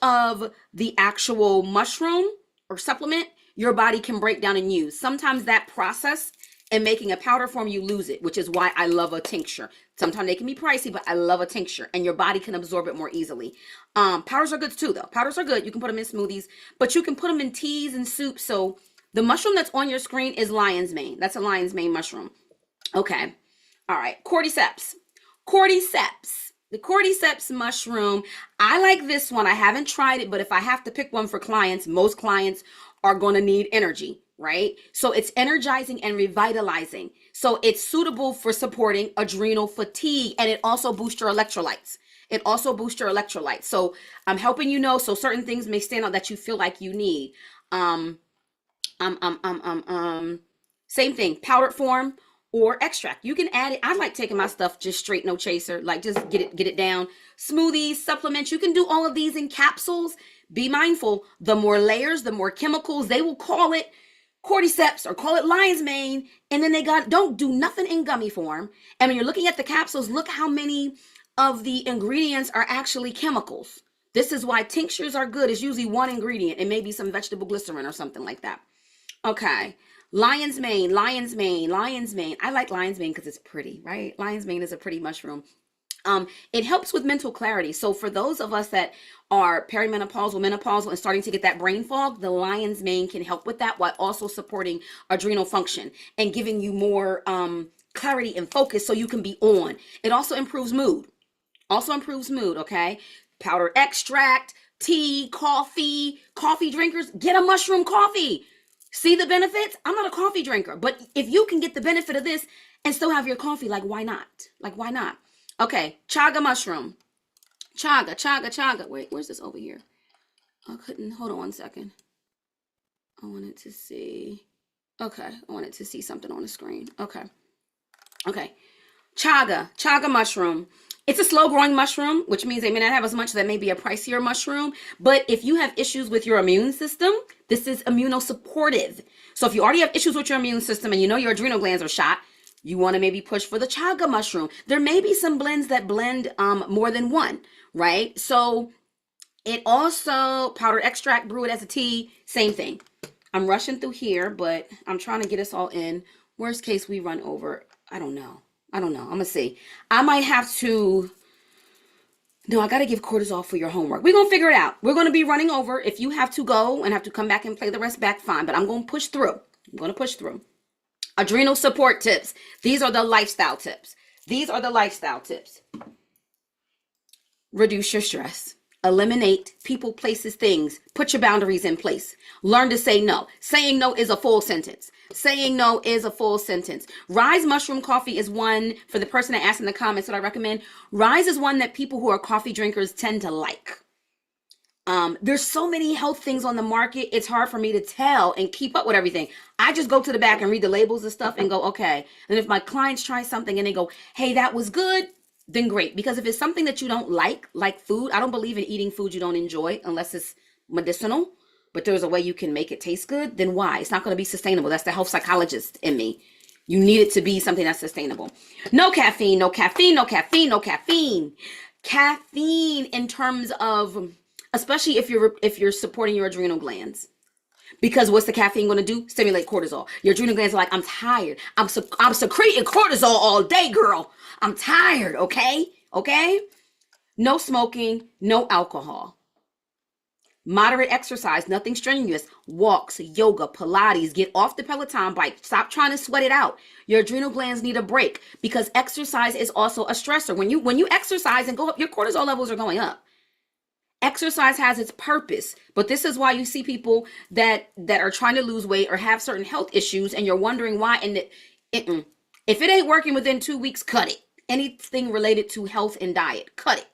of the actual mushroom or supplement your body can break down and use. Sometimes that process and making a powder form, you lose it, which is why I love a tincture. Sometimes they can be pricey, but I love a tincture, and your body can absorb it more easily. Powders are good too, though. Powders are good. You can put them in smoothies, but you can put them in teas and soups. So The mushroom that's on your screen is lion's mane. That's a lion's mane mushroom. Okay. All right. Cordyceps. Cordyceps. The cordyceps mushroom. I like this one. I haven't tried it, but if I have to pick one for clients, most clients are going to need energy, right? So it's energizing and revitalizing. So it's suitable for supporting adrenal fatigue, and it also boosts your electrolytes. It also boosts your electrolytes. So I'm helping you know, so certain things may stand out that you feel like you need. Um, Same thing, powdered form or extract. You can add it. I like taking my stuff just straight, no chaser, like just get it down. Smoothies, supplements, you can do all of these in capsules. Be mindful, the more layers, the more chemicals. They will call it cordyceps or call it lion's mane, and then don't do nothing in gummy form. And when you're looking at the capsules, look how many of the ingredients are actually chemicals. This is why tinctures are good. It's usually one ingredient and maybe some vegetable glycerin or something like that. Okay. Lion's mane, lion's mane, lion's mane. I like lion's mane because it's pretty, right? Lion's mane is a pretty mushroom. It helps with mental clarity. So for those of us that are perimenopausal, menopausal, and starting to get that brain fog, the lion's mane can help with that while also supporting adrenal function and giving you more clarity and focus so you can be on. It also improves mood. Okay? Powder extract, tea, coffee drinkers, get a mushroom coffee. See the benefits? I'm not a coffee drinker, but if you can get the benefit of this and still have your coffee, like why not? Okay, chaga mushroom. Chaga. Wait, where's this over here? Hold on one second. I wanted to see something on the screen. Okay. Chaga mushroom. It's a slow growing mushroom, which means they may not have as much. That may be a pricier mushroom. But if you have issues with your immune system, this is immunosupportive. So if you already have issues with your immune system and you know your adrenal glands are shot, you want to maybe push for the chaga mushroom. There may be some blends that blend more than one, right? So it also, powder extract, brew it as a tea, same thing. I'm rushing through here, but I'm trying to get us all in. Worst case, we run over. I don't know. I'm going to see. I might have to. No, I got to give cortisol for your homework. We're going to figure it out. We're going to be running over. If you have to go and have to come back and play the rest back, fine. But I'm going to push through. Adrenal support tips. These are the lifestyle tips. Reduce your stress. Eliminate people, places, things. Put your boundaries in place. Learn to say no. Saying no is a full sentence. Rise mushroom coffee is one, for the person that asked in the comments that I recommend. Rise is one that people who are coffee drinkers tend to like. There's so many health things on the market. It's hard for me to tell and keep up with everything. I just go to the back and read the labels and stuff and go, okay. And if my clients try something and they go, hey, that was good, then great. Because if it's something that you don't like food, I don't believe in eating food you don't enjoy unless it's medicinal, but there's a way you can make it taste good, then why? It's not going to be sustainable. That's the health psychologist in me. You need it to be something that's sustainable. No caffeine. Caffeine in terms of, especially if you're supporting your adrenal glands. Because what's the caffeine going to do? Stimulate cortisol. Your adrenal glands are like, I'm tired. I'm secreting cortisol all day, girl. I'm tired, okay? No smoking, no alcohol. Moderate exercise, nothing strenuous. Walks, yoga, Pilates. Get off the Peloton bike. Stop trying to sweat it out. Your adrenal glands need a break because exercise is also a stressor. When you exercise and go up, your cortisol levels are going up. Exercise has its purpose, but this is why you see people that are trying to lose weight or have certain health issues, and you're wondering why. And if it ain't working within 2 weeks, cut it. Anything related to health and diet, cut it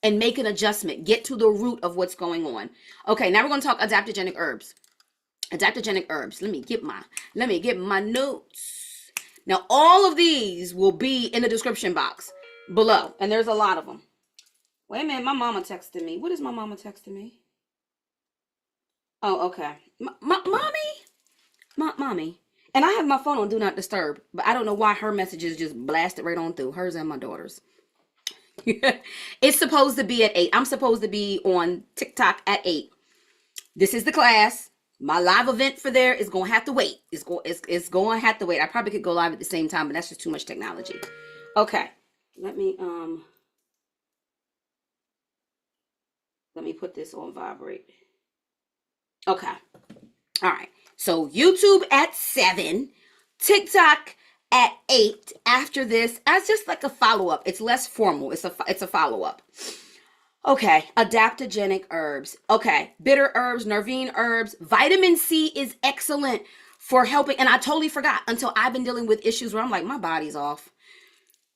and make an adjustment. Get to the root of what's going on. Okay, now we're going to talk adaptogenic herbs. Let me get my notes. Now, all of these will be in the description box below, and there's a lot of them. Wait a minute, my mama texted me. What is my mama texting me? Oh, okay. Mommy. And I have my phone on Do Not Disturb, but I don't know why her messages just blasted right on through. Hers and my daughter's. It's supposed to be at 8. I'm supposed to be on TikTok at 8. This is the class. My live event for there is going to have to wait. It's going to have to wait. I probably could go live at the same time, but that's just too much technology. Okay. Let me put this on vibrate. Okay. All right. So YouTube at 7, TikTok at 8 after this as just like a follow-up. It's less formal. It's a follow-up. Okay, adaptogenic herbs. Okay, bitter herbs, nervine herbs. Vitamin C is excellent for helping. And I totally forgot until I've been dealing with issues where I'm like, my body's off.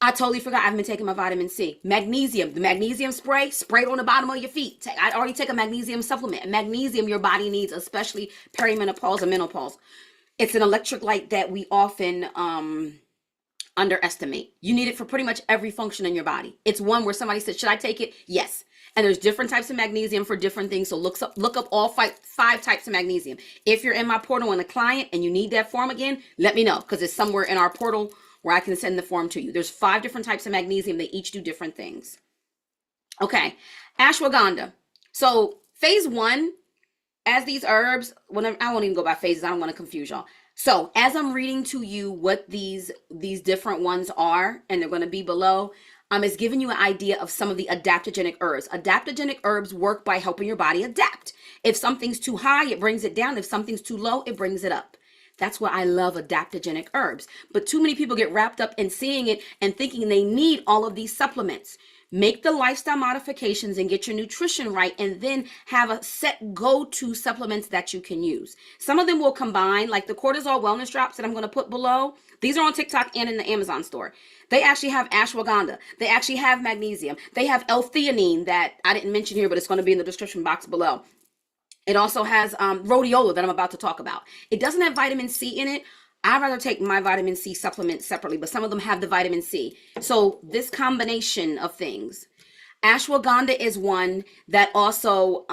I totally forgot I've been taking my vitamin C. Magnesium, the magnesium spray it on the bottom of your feet. I already take a magnesium supplement. Magnesium your body needs, especially perimenopause and menopause. It's an electrolyte that we often underestimate. You need it for pretty much every function in your body. It's one where somebody said, should I take it? Yes. And there's different types of magnesium for different things. So look up all five types of magnesium. If you're in my portal and a client and you need that form again, let me know, because it's somewhere in our portal where I can send the form to you. There's 5 different types of magnesium. They each do different things. Okay, ashwagandha. So phase 1, as these herbs, I won't even go by phases. I don't want to confuse y'all. So as I'm reading to you what these different ones are, and they're going to be below, it's giving you an idea of some of the adaptogenic herbs. Adaptogenic herbs work by helping your body adapt. If something's too high, it brings it down. If something's too low, it brings it up. That's why I love adaptogenic herbs. But too many people get wrapped up in seeing it and thinking they need all of these supplements. Make the lifestyle modifications and get your nutrition right, and then have a set go-to supplements that you can use. Some of them will combine, like the cortisol wellness drops that I'm going to put below. These are on TikTok and in the Amazon store. They actually have ashwagandha. They actually have magnesium. They have L-theanine that I didn't mention here, but it's going to be in the description box below. It also has rhodiola that I'm about to talk about. It doesn't have vitamin C in it. I'd rather take my vitamin C supplement separately, but some of them have the vitamin C. So this combination of things. Ashwagandha is one that also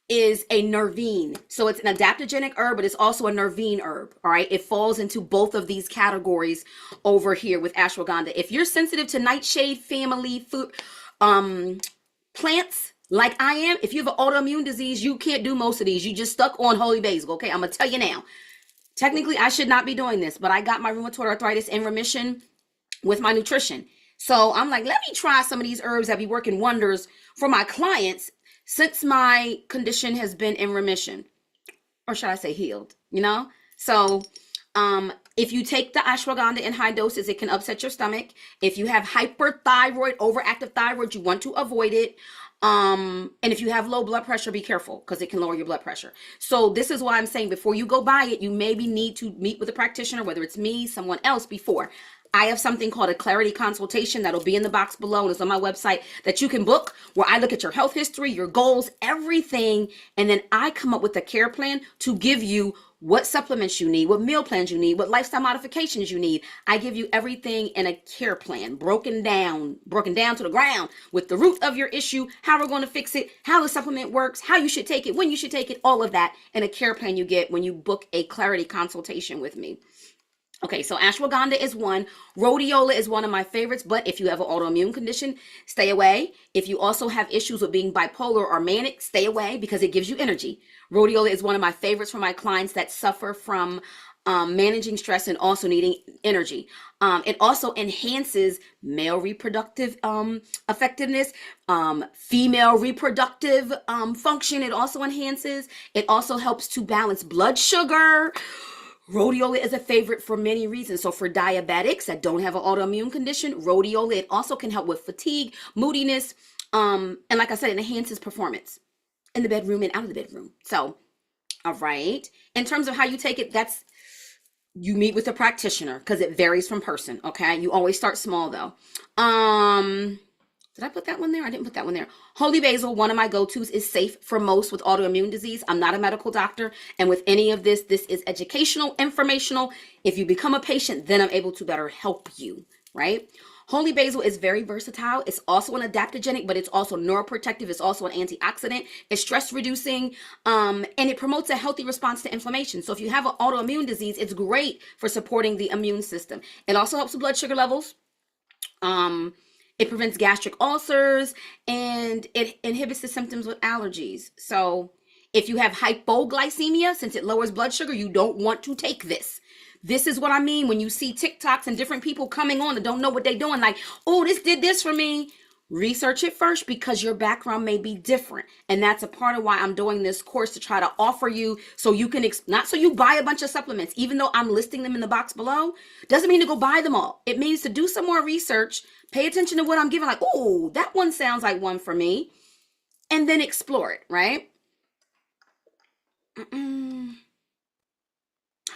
is a nervine. So it's an adaptogenic herb, but it's also a nervine herb. All right. It falls into both of these categories over here with ashwagandha. If you're sensitive to nightshade family food, plants, like I am, if you have an autoimmune disease, you can't do most of these. You just stuck on holy basil. Okay. I'm going to tell you now. Technically, I should not be doing this, but I got my rheumatoid arthritis in remission with my nutrition. So I'm like, let me try some of these herbs that be working wonders for my clients since my condition has been in remission, or should I say healed, So if you take the ashwagandha in high doses, it can upset your stomach. If you have hyperthyroid, overactive thyroid, you want to avoid it. And if you have low blood pressure, be careful, because it can lower your blood pressure. So this is why I'm saying before you go buy it, you maybe need to meet with a practitioner, whether it's me, someone else before. I have something called a Clarity Consultation that'll be in the box below, and it's on my website, that you can book, where I look at your health history, your goals, everything. And then I come up with a care plan to give you what supplements you need, what meal plans you need, what lifestyle modifications you need. I give you everything in a care plan, broken down to the ground, with the root of your issue, how we're going to fix it, how the supplement works, how you should take it, when you should take it, all of that in a care plan you get when you book a Clarity Consultation with me. Okay, so ashwagandha is one. Rhodiola is one of my favorites, but if you have an autoimmune condition, stay away. If you also have issues with being bipolar or manic, stay away, because it gives you energy. Rhodiola is one of my favorites for my clients that suffer from managing stress and also needing energy. It also enhances male reproductive effectiveness, female reproductive function. It also enhances. It also helps to balance blood sugar. Rhodiola is a favorite for many reasons. So for diabetics that don't have an autoimmune condition, rhodiola, it also can help with fatigue, moodiness, and like I said, it enhances performance in the bedroom and out of the bedroom. So, all right. In terms of how you take it, you meet with a practitioner, because it varies from person. Okay. You always start small though. Did I put that one there? I didn't put that one there. Holy basil, one of my go-tos, is safe for most with autoimmune disease. I'm not a medical doctor. And with any of this is educational, informational. If you become a patient, then I'm able to better help you, right? Holy basil is very versatile. It's also an adaptogenic, but it's also neuroprotective. It's also an antioxidant. It's stress reducing, and it promotes a healthy response to inflammation. So if you have an autoimmune disease, it's great for supporting the immune system. It also helps with blood sugar levels. It prevents gastric ulcers, and it inhibits the symptoms with allergies. So if you have hypoglycemia, since it lowers blood sugar, you don't want to take this. This is what I mean when you see TikToks and different people coming on that don't know what they're doing. Like, oh, this did this for me. Research it first because your background may be different. And that's a part of why I'm doing this course, to try to offer you so you can, not so you buy a bunch of supplements, even though I'm listing them in the box below, doesn't mean to go buy them all. It means to do some more research, pay attention to what I'm giving, like, oh, that one sounds like one for me, and then explore it, right?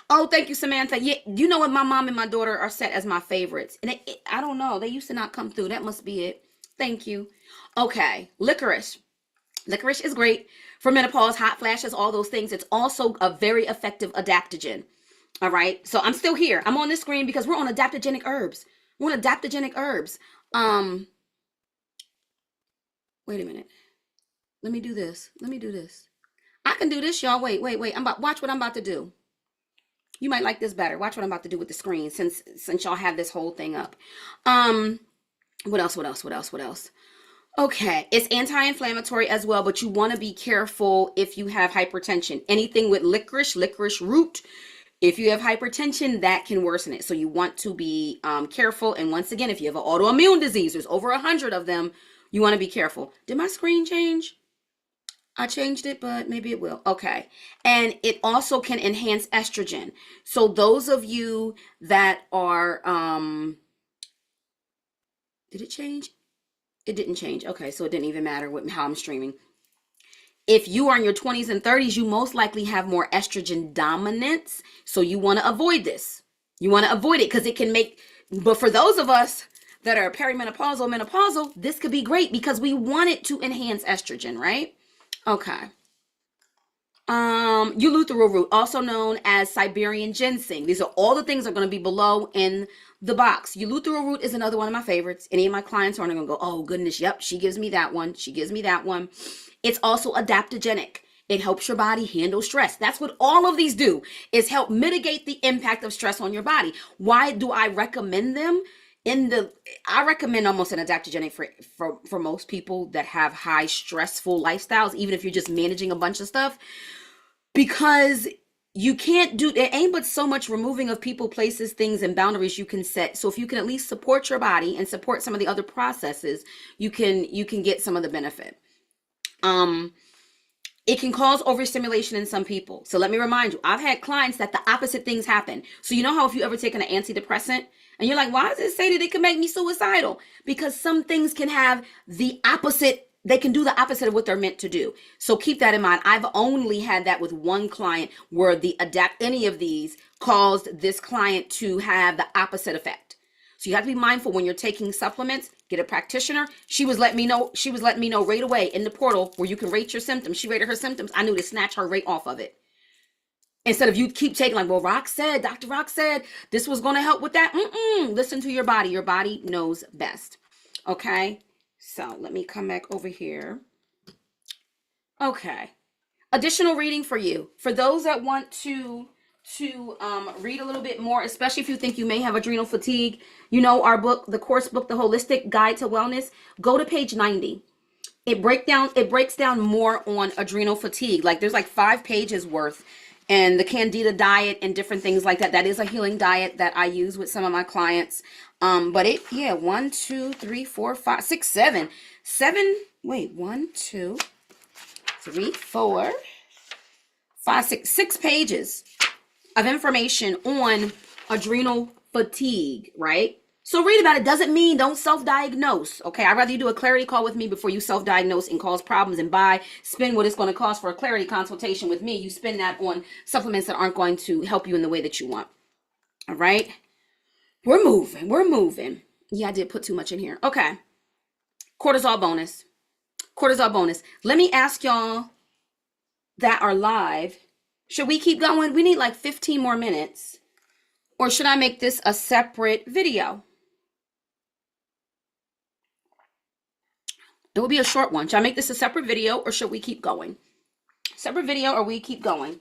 Oh, thank you, Samantha. Yeah, you know what? My mom and my daughter are set as my favorites. And I don't know. They used to not come through. That must be it. Thank you. Okay. Licorice. Licorice is great for menopause, hot flashes, all those things. It's also a very effective adaptogen. All right. So I'm still here. I'm on this screen because we're on adaptogenic herbs. We're on adaptogenic herbs. Wait a minute. Let me do this. Let me do this. I can do this, y'all. Wait. Watch what I'm about to do. You might like this better. Watch what I'm about to do with the screen since y'all have this whole thing up. What else? Okay, it's anti-inflammatory as well, but you want to be careful if you have hypertension. Anything with licorice root, if you have hypertension, that can worsen it. So you want to be careful. And once again, if you have an autoimmune disease, there's over 100 of them, you want to be careful. Did my screen change? I changed it, but maybe it will. Okay. And it also can enhance estrogen. So those of you that are, did it change? It didn't change. Okay. So it didn't even matter how I'm streaming. If you are in your 20s and 30s, you most likely have more estrogen dominance. So you want to avoid this. You want to avoid it because it can make, but for those of us that are perimenopausal, menopausal, this could be great because we want it to enhance estrogen, right? Okay. Eleuthero root, also known as Siberian ginseng. These are all the things that are going to be below in the box. Eleuthero root is another one of my favorites. Any of my clients aren't going to go, oh goodness, yep, she gives me that one. She gives me that one. It's also adaptogenic. It helps your body handle stress. That's what all of these do, is help mitigate the impact of stress on your body. Why do I recommend them? I recommend almost an adaptogenic for most people that have high stressful lifestyles, even if you're just managing a bunch of stuff, because you can't do, it ain't but so much removing of people, places, things, and boundaries you can set. So if you can at least support your body and support some of the other processes, you can get some of the benefit. It can cause overstimulation in some people. So let me remind you, I've had clients that the opposite things happen. So you know how if you ever taken an antidepressant and you're like, why does it say that it can make me suicidal? Because some things can have the opposite. They can do the opposite of what they're meant to do. So keep that in mind. I've only had that with one client where any of these caused this client to have the opposite effect. So you have to be mindful when you're taking supplements. Get a practitioner. She was letting me know right away in the portal where you can rate your symptoms. She rated her symptoms. I knew to snatch her rate off of it. Instead of you keep taking like, well, Dr. Rock said this was going to help with that. Listen to your body. Your body knows best. Okay. So let me come back over here. Okay. Additional reading for you. For those that want to read a little bit more, especially if you think you may have adrenal fatigue, you know, our book, the course book, The Holistic Guide to Wellness, go to page 90. It breaks down more on adrenal fatigue. Like there's like 5 pages worth, and the Candida diet and different things like that. That is a healing diet that I use with some of my clients. But 1, 2, 3, 4, 5, 6, 7. 1, 2, 3, 4, 5, 6 pages of information on adrenal fatigue, right? So read about it. Doesn't mean don't self-diagnose, okay? I'd rather you do a clarity call with me before you self-diagnose and cause problems and spend what it's going to cost for a clarity consultation with me. You spend that on supplements that aren't going to help you in the way that you want, all right? We're moving. Yeah, I did put too much in here. Okay. Cortisol bonus. Let me ask y'all that are live, should we keep going? We need like 15 more minutes. Or should I make this a separate video? It will be a short one. Should I make this a separate video or should we keep going? Separate video or we keep going?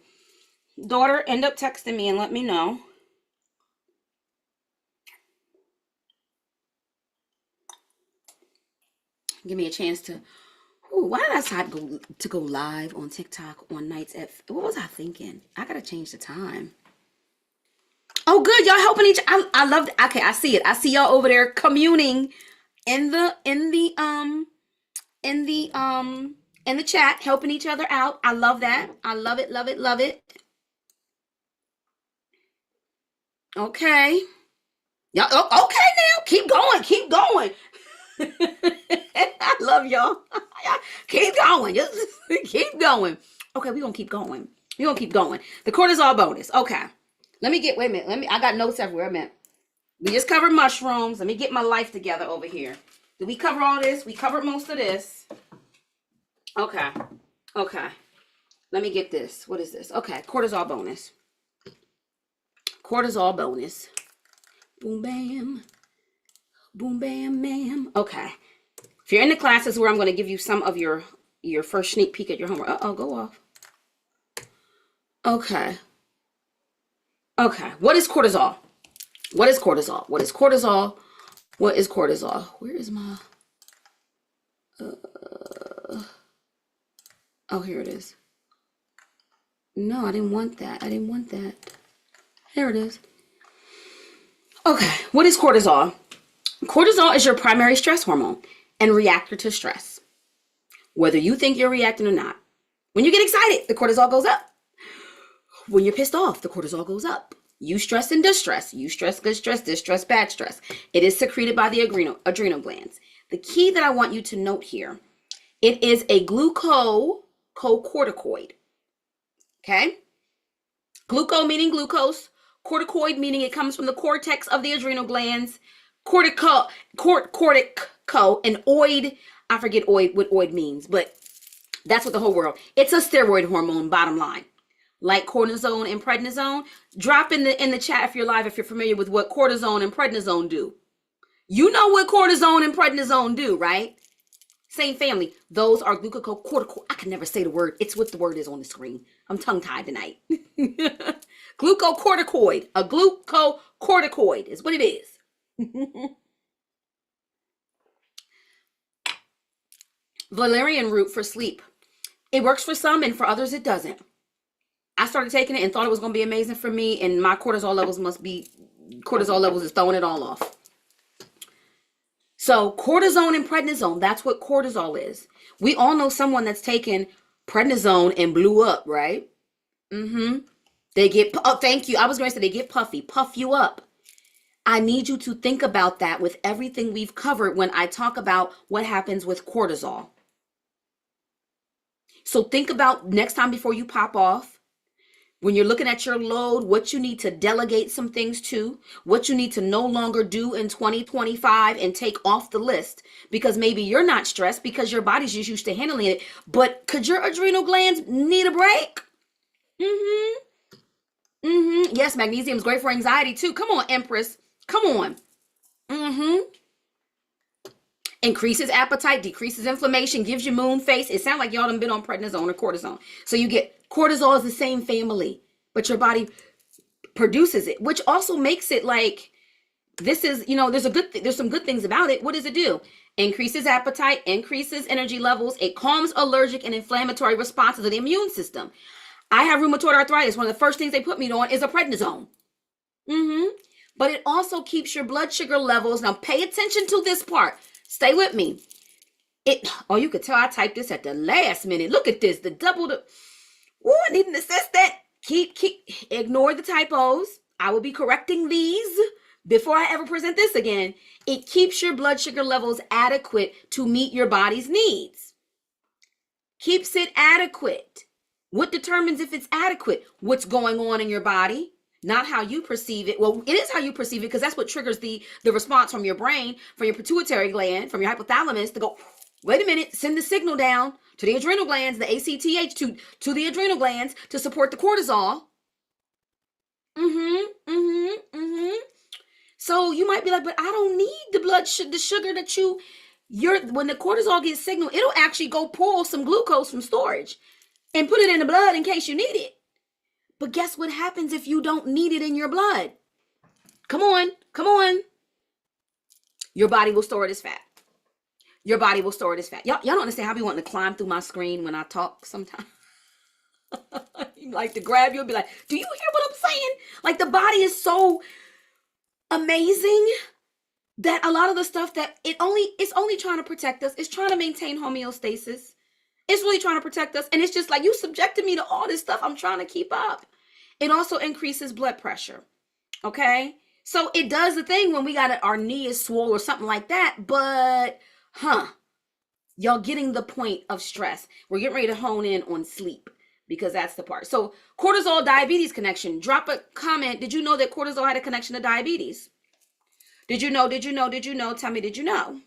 Daughter, end up texting me and let me know. Give me a chance to... why did I decide to go live on TikTok on nights at... What was I thinking? I got to change the time. Oh, good. Y'all helping each... I love it. Okay, I see it. I see y'all over there communing in the chat, helping each other out. I love that. I love it, love it, love it. Okay. Yeah, okay now. Keep going, keep going. I love y'all. Keep going. Just keep going. Okay, we're gonna keep going. We're gonna keep going. The cortisol bonus. Okay. Wait a minute. I got notes everywhere. A minute. We just covered mushrooms. Let me get my life together over here. Did we cover all this? We covered most of this. Okay. Okay. Let me get this. What is this? Okay. Cortisol bonus. Cortisol bonus. Boom, bam. Boom, bam, ma'am. Okay. If you're in the classes where I'm going to give you some of your first sneak peek at your homework. Uh-oh, go off. Okay. Okay. What is cortisol? What is cortisol? What is cortisol? What is cortisol? Where is my... oh, here it is. No, I didn't want that. I didn't want that. Here it is. Okay. What is cortisol? Cortisol is your primary stress hormone and reactor to stress. Whether you think you're reacting or not. When you get excited, the cortisol goes up. When you're pissed off, the cortisol goes up. You stress and distress. You stress, good stress, distress, bad stress. It is secreted by the adrenal glands. The key that I want you to note here, it is a glucocorticoid. Okay? Gluco meaning glucose. Corticoid meaning it comes from the cortex of the adrenal glands. Cortico, and oid, I forget what oid means, but that's what the whole world. It's a steroid hormone, bottom line. Like cortisone and prednisone. Drop in the chat if you're live, if you're familiar with what cortisone and prednisone do. You know what cortisone and prednisone do, right? Same family. Those are glucocorticoid. I can never say the word. It's what the word is on the screen. I'm tongue-tied tonight. Glucocorticoid. A glucocorticoid is what it is. Valerian root for sleep. It works for some and for others it doesn't. I started taking it and thought it was going to be amazing for me, and my cortisol levels is throwing it all off. So cortisone and prednisone, that's what cortisol is. We all know someone that's taken prednisone and blew up, right? They get, oh, thank you. I was going to say they get puffy, puff you up. I need you to think about that with everything we've covered when I talk about what happens with cortisol. So think about next time before you pop off, when you're looking at your load, what you need to delegate some things to, what you need to no longer do in 2025 and take off the list, because maybe you're not stressed because your body's just used to handling it. But could your adrenal glands need a break? Yes, magnesium is great for anxiety too. Come on, Empress. Come on. Increases appetite, decreases inflammation, gives you moon face. It sounds like y'all done been on prednisone or cortisone. So you get cortisol is the same family, but your body produces it, which also makes it like this is, there's some good things about it. What does it do? Increases appetite, increases energy levels. It calms allergic and inflammatory responses of the immune system. I have rheumatoid arthritis. One of the first things they put me on is a prednisone. But it also keeps your blood sugar levels. Now pay attention to this part. Stay with me. Oh, you could tell I typed this at the last minute. Look at this. Oh, I need an assistant. Ignore the typos. I will be correcting these before I ever present this again. It keeps your blood sugar levels adequate to meet your body's needs. Keeps it adequate. What determines if it's adequate? What's going on in your body? Not how you perceive it. Well, it is how you perceive it because that's what triggers the response from your brain, from your pituitary gland, from your hypothalamus to go, wait a minute, send the signal down to the adrenal glands, the ACTH to the adrenal glands to support the cortisol. So you might be like, but I don't need the sugar that when the cortisol gets signaled, it'll actually go pull some glucose from storage and put it in the blood in case you need it. But guess what happens if you don't need it in your blood? Come on. Your body will store it as fat. Your body will store it as fat. Y'all don't understand how I be wanting to climb through my screen when I talk sometimes. Like to grab you and be like, do you hear what I'm saying? Like the body is so amazing. that a lot of the stuff that it's only trying to protect us. It's trying to maintain homeostasis. It's really trying to protect us. And it's just like, you subjected me to all this stuff. I'm trying to keep up. It also increases blood pressure. Okay. So it does the thing when we got our knee is swole or something like that. But, y'all getting the point of stress. We're getting ready to hone in on sleep because that's the part. So cortisol diabetes connection. Drop a comment. Did you know that cortisol had a connection to diabetes? Did you know? Did you know? Did you know? Tell me, did you know?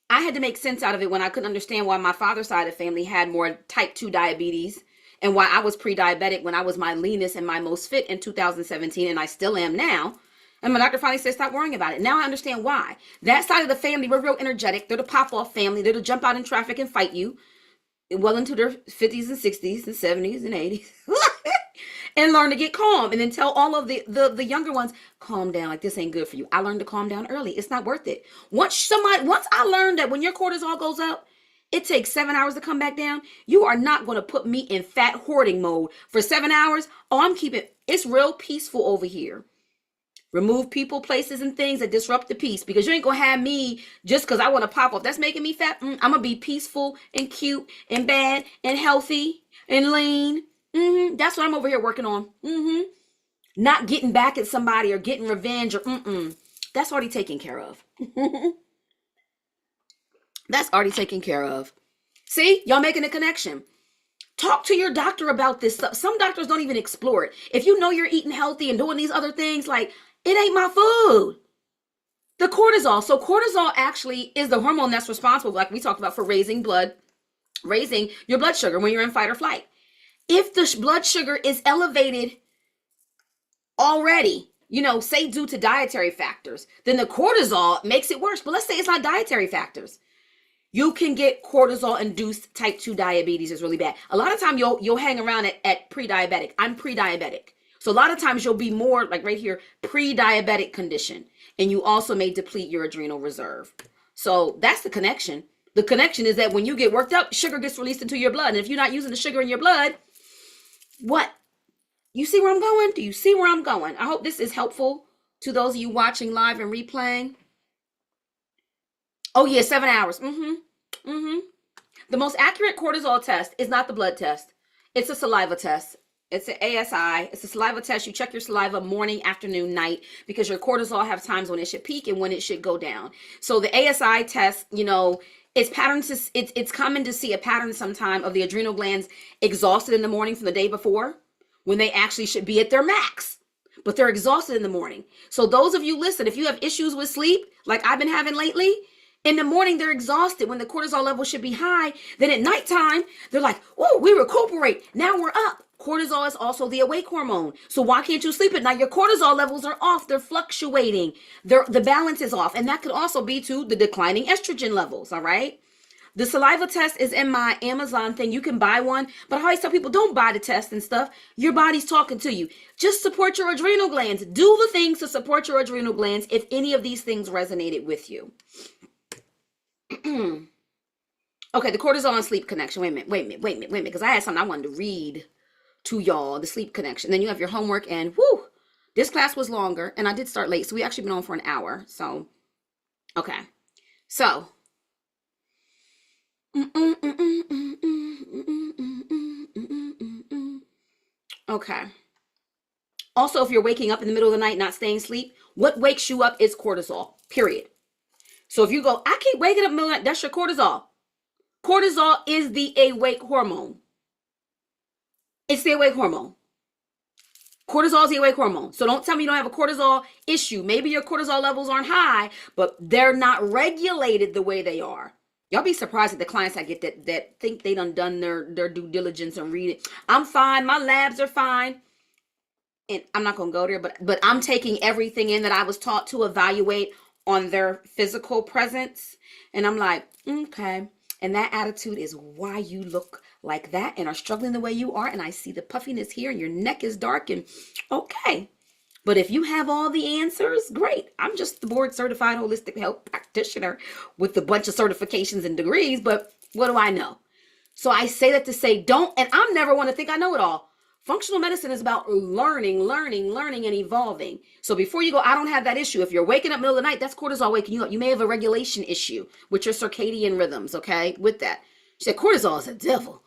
I had to make sense out of it when I couldn't understand why my father's side of the family had more type 2 diabetes and why I was pre-diabetic when I was my leanest and my most fit in 2017, and I still am now. And my doctor finally said, stop worrying about it. Now I understand why. That side of the family, we're real energetic. They're the pop-off family. They're to jump out in traffic and fight you well into their 50s and 60s and 70s and 80s. And learn to get calm, and then tell all of the younger ones, calm down, like this ain't good for you. I learned to calm down early. It's not worth it. Once I learned that when your cortisol goes up, it takes 7 hours to come back down. You are not going to put me in fat hoarding mode for 7 hours. Oh, it's real peaceful over here. Remove people, places, and things that disrupt the peace, because you ain't going to have me just because I want to pop off. That's making me fat. I'm going to be peaceful and cute and bad and healthy and lean. That's what I'm over here working on. Not getting back at somebody or getting revenge or That's already taken care of. That's already taken care of. See, y'all making a connection. Talk to your doctor about this stuff. Some doctors don't even explore it. If you know you're eating healthy and doing these other things, like, it ain't my food. The cortisol. So cortisol actually is the hormone that's responsible, like we talked about, for raising your blood sugar when you're in fight or flight. If the blood sugar is elevated already, say due to dietary factors, then the cortisol makes it worse. But let's say it's not dietary factors. You can get cortisol-induced type 2 diabetes. Is really bad. A lot of time you'll hang around at pre-diabetic. I'm pre-diabetic. So a lot of times you'll be more, like right here, pre-diabetic condition. And you also may deplete your adrenal reserve. So that's the connection. The connection is that when you get worked up, sugar gets released into your blood. And if you're not using the sugar in your blood, what? You see where I'm going? Do you see where I'm going? I hope this is helpful to those of you watching live and replaying. Oh yeah, 7 hours. The most accurate cortisol test is not the blood test. It's a saliva test. It's an ASI. It's a saliva test. You check your saliva morning, afternoon, night, because your cortisol have times when it should peak and when it should go down. So the ASI test, it's patterns. It's common to see a pattern sometime of the adrenal glands exhausted in the morning from the day before, when they actually should be at their max, but they're exhausted in the morning. So those of you, listen, if you have issues with sleep, like I've been having lately, in the morning they're exhausted when the cortisol level should be high. Then at nighttime, they're like, oh, we recuperate. Now we're up. Cortisol is also the awake hormone. So why can't you sleep at night? Your cortisol levels are off. They're fluctuating. The balance is off. And that could also be to the declining estrogen levels. All right. The saliva test is in my Amazon thing. You can buy one, but I always tell people, don't buy the test and stuff. Your body's talking to you. Just support your adrenal glands. Do the things to support your adrenal glands if any of these things resonated with you. Okay, the cortisol and sleep connection. Wait a minute, because I had something I wanted to read to y'all, the sleep connection. Then you have your homework, and this class was longer, and I did start late, so we actually been on for an hour. So, okay. So, okay. Also, if you're waking up in the middle of the night, not staying asleep, what wakes you up is cortisol, period. So if you go, I keep waking up in the middle of the night, that's your cortisol. Cortisol is the awake hormone. It's the awake hormone. Cortisol is the awake hormone. So don't tell me you don't have a cortisol issue. Maybe your cortisol levels aren't high, but they're not regulated the way they are. Y'all be surprised at the clients I get that think they done their due diligence and read it. I'm fine. My labs are fine. And I'm not going to go there, but I'm taking everything in that I was taught to evaluate on their physical presence. And I'm like, okay. And that attitude is why you look like that and are struggling the way you are. And I see the puffiness here and your neck is dark and okay. But if you have all the answers, great. I'm just the board certified holistic health practitioner with a bunch of certifications and degrees, but what do I know? So I say that to say don't, and I'm never one to think I know it all. Functional medicine is about learning, and evolving. So before you go, I don't have that issue. If you're waking up middle of the night, that's cortisol waking you up. You may have a regulation issue with your circadian rhythms, okay? With that. She said, cortisol is a devil.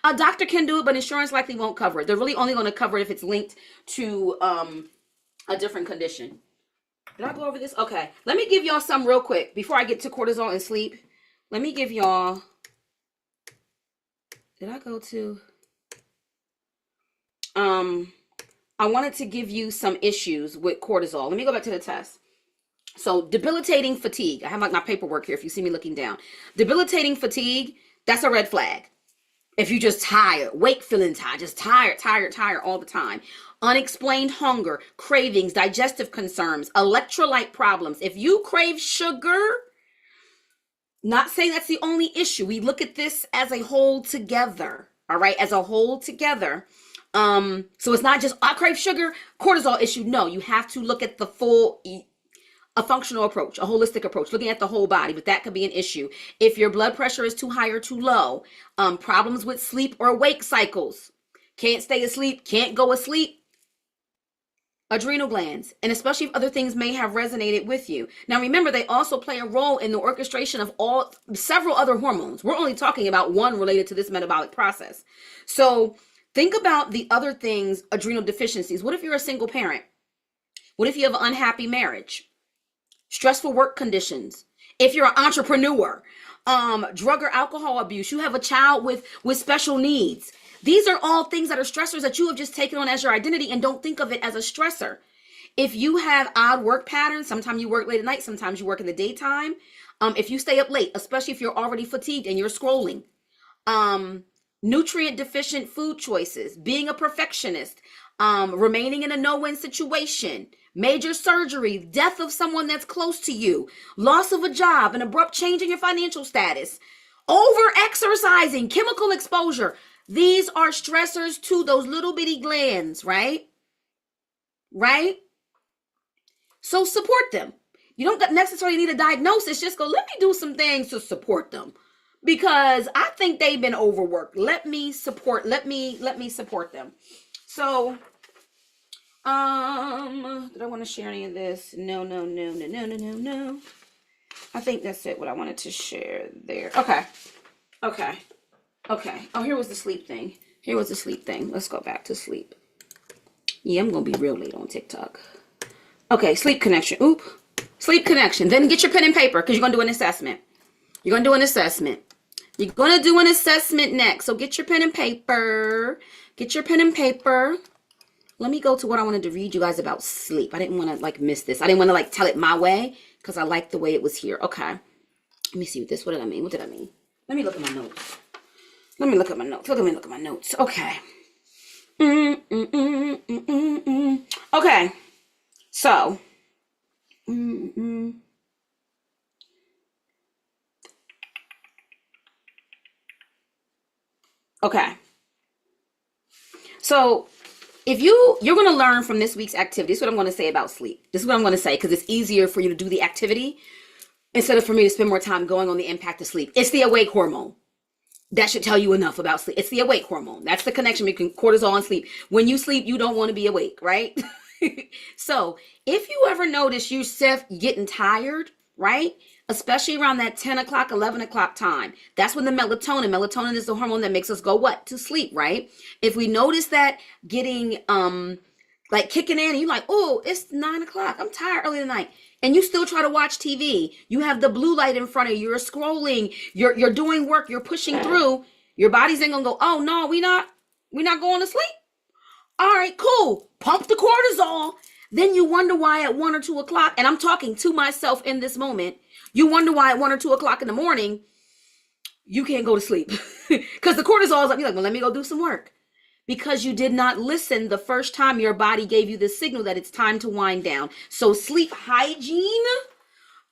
A doctor can do it, but insurance likely won't cover it. They're really only going to cover it if it's linked to a different condition. Did I go over this? Okay. Let me give y'all some real quick before I get to cortisol and sleep. Let me give y'all... Did I go to... I wanted to give you some issues with cortisol. Let me go back to the test. So debilitating fatigue. I have like my paperwork here if you see me looking down. Debilitating fatigue, that's a red flag. If you're just tired, wake feeling tired, just tired all the time. Unexplained hunger, cravings, digestive concerns, electrolyte problems. If you crave sugar, not saying that's the only issue. We look at this as a whole together. All right, as a whole together. So it's not just, I crave sugar, cortisol issue. No, you have to look at the full, a functional approach, a holistic approach, looking at the whole body, but that could be an issue. If your blood pressure is too high or too low, problems with sleep or wake cycles, can't stay asleep, can't go asleep, adrenal glands, and especially if other things may have resonated with you. Now, remember, they also play a role in the orchestration of several other hormones. We're only talking about one related to this metabolic process. So think about the other things, adrenal deficiencies. What if you're a single parent? What if you have an unhappy marriage? Stressful work conditions. If you're an entrepreneur, drug or alcohol abuse, you have a child with special needs. These are all things that are stressors that you have just taken on as your identity and don't think of it as a stressor. If you have odd work patterns, sometimes you work late at night, sometimes you work in the daytime. If you stay up late, especially if you're already fatigued and you're scrolling. Nutrient deficient food choices, being a perfectionist, remaining in a no-win situation, major surgery, death of someone that's close to you, loss of a job, an abrupt change in your financial status, over-exercising, chemical exposure. These are stressors to those little bitty glands, right? Right? So support them. You don't necessarily need a diagnosis. Just go, let me do some things to support them. Because I think they've been overworked. Let me support them. So, did I want to share any of this? No. I think that's it, what I wanted to share there. Okay. Oh, here was the sleep thing. Let's go back to sleep. Yeah, I'm going to be real late on TikTok. Okay, sleep connection. Sleep connection. Then get your pen and paper because you're going to do an assessment. You're going to do an assessment next. So get your pen and paper. Let me go to what I wanted to read you guys about sleep. I didn't want to miss this. I didn't want to tell it my way because I like the way it was here. Okay. Let me see this. What did I mean? Let me look at my notes. Let me look at my notes. Okay. Okay. So. Okay. So if you're going to learn from this week's activity, this is what I'm going to say about sleep. This is what I'm going to say because it's easier for you to do the activity instead of for me to spend more time going on the impact of sleep. It's the awake hormone. That should tell you enough about sleep. It's the awake hormone. That's the connection between cortisol and sleep. When you sleep, you don't want to be awake, right? So if you ever notice yourself getting tired, right? Especially around that 10 o'clock, 11 o'clock time. That's when the melatonin is the hormone that makes us go what? To sleep, right? If we notice that getting, kicking in, and you're like, oh, it's 9 o'clock. I'm tired early tonight. And you still try to watch TV. You have the blue light in front of you. You're scrolling. You're doing work. You're pushing through. Your body's ain't gonna go, oh, no, we're not going to sleep. All right, cool. Pump the cortisol. Then you wonder why at 1 or 2 o'clock, and I'm talking to myself in this moment, you wonder why at 1 or 2 o'clock in the morning, you can't go to sleep. Because the cortisol is you're like, well, let me go do some work. Because you did not listen the first time your body gave you the signal that it's time to wind down. So sleep hygiene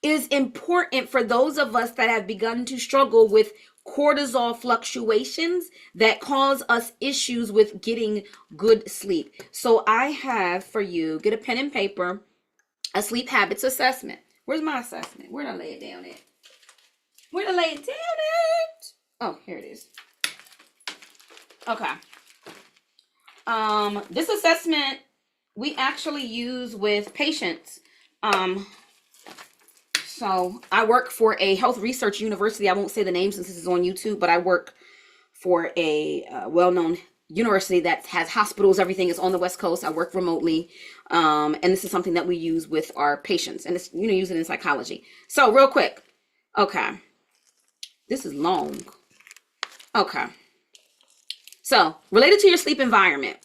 is important for those of us that have begun to struggle with cortisol fluctuations that cause us issues with getting good sleep. So I have for you, get a pen and paper, a sleep habits assessment. Where's my assessment? Where did I lay it down at? Oh, here it is. Okay. This assessment we actually use with patients. So I work for a health research university. I won't say the name since this is on YouTube, but I work for a well-known university that has hospitals. Everything is on the West Coast. I work remotely. And this is something that we use with our patients, and it's, use it in psychology. So real quick. Okay. This is long. Okay. So related to your sleep environment,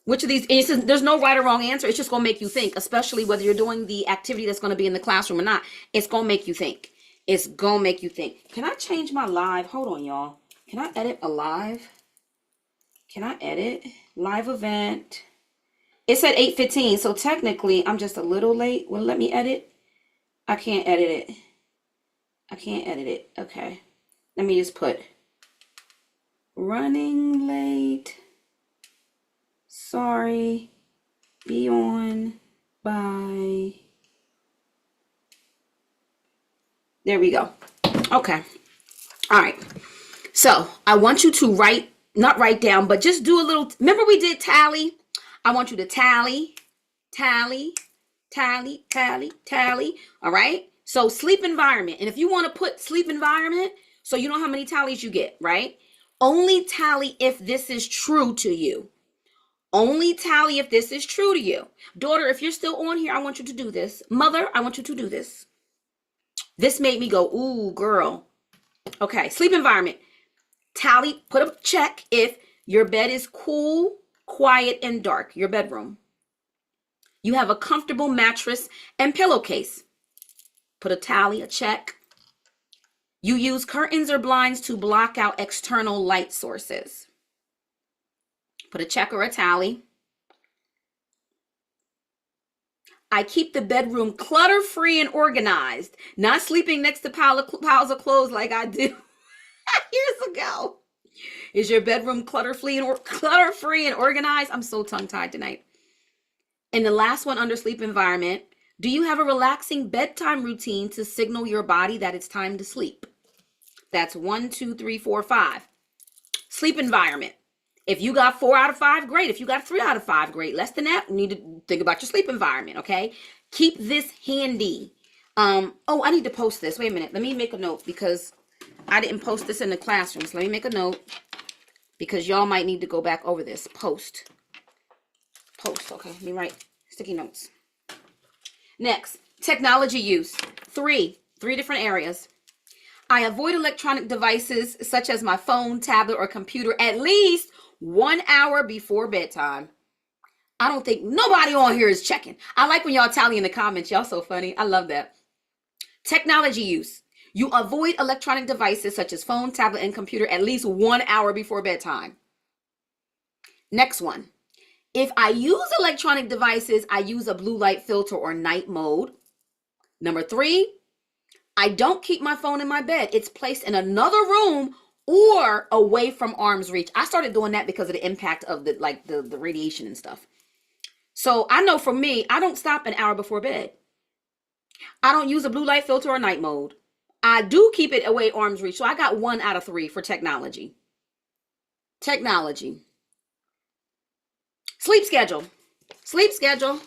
which of these, and it says there's no right or wrong answer. It's just going to make you think, especially whether you're doing the activity that's going to be in the classroom or not. It's going to make you think. It's going to make you think. Can I change my live? Hold on, y'all. Can I edit a live? Can I edit? Live event. It said 8:15, so technically I'm just a little late. Will it let me edit? I can't edit it. I can't edit it. Okay. Let me just put running late. Sorry. Be on by. There we go. Okay. All right. So I want you to not write down, but just do a little. Remember we did tally? I want you to tally, tally, tally, tally, tally. All right. So sleep environment. And if you want to put sleep environment, so you know how many tallies you get, right? Only tally if this is true to you. Only tally if this is true to you. Daughter, if you're still on here, I want you to do this. Mother, I want you to do this. This made me go, ooh, girl. Okay, sleep environment. Tally, put a check if your bed is cool, quiet, and dark, your bedroom. You have a comfortable mattress and pillowcase. Put a tally, a check. You use curtains or blinds to block out external light sources. Put a check or a tally. I keep the bedroom clutter-free and organized, not sleeping next to piles of clothes like I do years ago. Is your bedroom clutter-free and organized? I'm so tongue-tied tonight. And the last one under sleep environment, do you have a relaxing bedtime routine to signal your body that it's time to sleep? That's 1, 2, 3, 4, 5. Sleep environment. If you got 4 out of 5, great. If you got 3 out of 5, great. Less than that, you need to think about your sleep environment, okay? Keep this handy. Oh, I need to post this. Wait a minute. Let me make a note because I didn't post this in the classroom. So let me make a note because y'all might need to go back over this. Post. Okay, let me write sticky notes. Next, technology use. 3 different areas. I avoid electronic devices such as my phone, tablet, or computer at least 1 hour before bedtime. I don't think nobody on here is checking. I like when y'all tally in the comments. Y'all so funny. I love that. Technology use. You avoid electronic devices such as phone, tablet, and computer at least 1 hour before bedtime. Next one. If I use electronic devices, I use a blue light filter or night mode. Number 3, I don't keep my phone in my bed. It's placed in another room or away from arm's reach. I started doing that because of the impact of the radiation and stuff. So I know for me, I don't stop an hour before bed. I don't use a blue light filter or night mode. I do keep it away arm's reach. So I got 1 out of 3 for technology. Technology. Sleep schedule. Sleep schedule.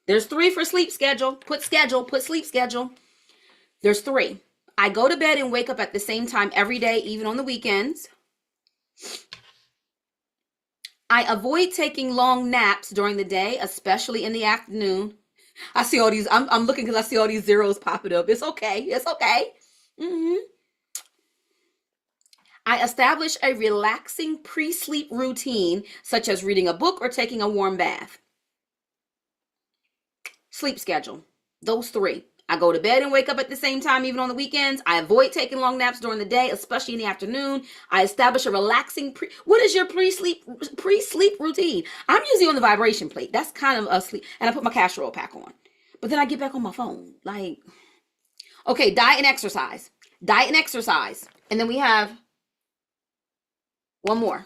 There's 3 for sleep schedule. Put sleep schedule. There's 3. I go to bed and wake up at the same time every day, even on the weekends. I avoid taking long naps during the day, especially in the afternoon. I see all these, I'm looking because I see all these zeros popping up. It's okay. It's okay. I establish a relaxing pre-sleep routine, such as reading a book or taking a warm bath. Sleep schedule. Those 3. I go to bed and wake up at the same time, even on the weekends. I avoid taking long naps during the day, especially in the afternoon. I establish a relaxing what is your pre-sleep routine? I'm usually on the vibration plate. That's kind of a sleep. And I put my castor oil pack on. But then I get back on my phone. Okay, diet and exercise. Diet and exercise. And then we have one more.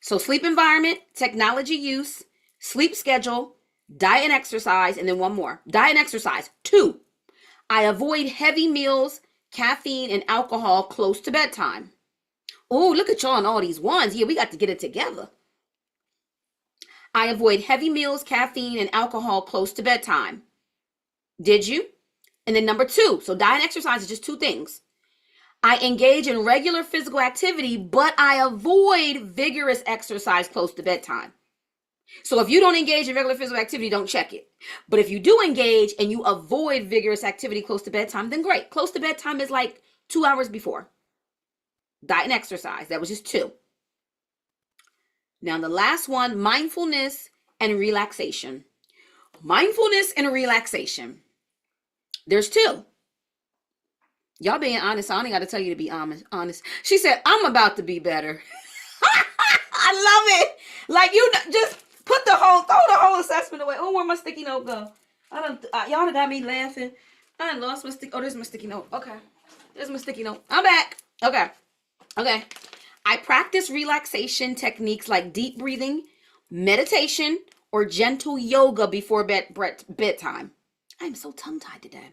So sleep environment, technology use, sleep schedule, diet and exercise, and then one more. Diet and exercise. 2, I avoid heavy meals, caffeine, and alcohol close to bedtime. Oh, look at y'all and all these ones. Yeah, we got to get it together. I avoid heavy meals, caffeine, and alcohol close to bedtime. Did you? And then number 2, so diet and exercise is just 2 things. I engage in regular physical activity, but I avoid vigorous exercise close to bedtime. So if you don't engage in regular physical activity, don't check it. But if you do engage and you avoid vigorous activity close to bedtime, then great. Close to bedtime is like 2 hours before. Diet and exercise, that was just 2. Now the last one, mindfulness and relaxation. Mindfulness and relaxation. There's 2. Y'all being honest, I only got to tell you to be honest. She said, I'm about to be better. I love it. Like, you just throw the whole assessment away. Oh, where'd my sticky note go? Y'all got me laughing. I done lost my sticky. Oh, there's my sticky note. Okay. There's my sticky note. I'm back. Okay. I practice relaxation techniques like deep breathing, meditation, or gentle yoga before bedtime. I'm so tongue-tied today.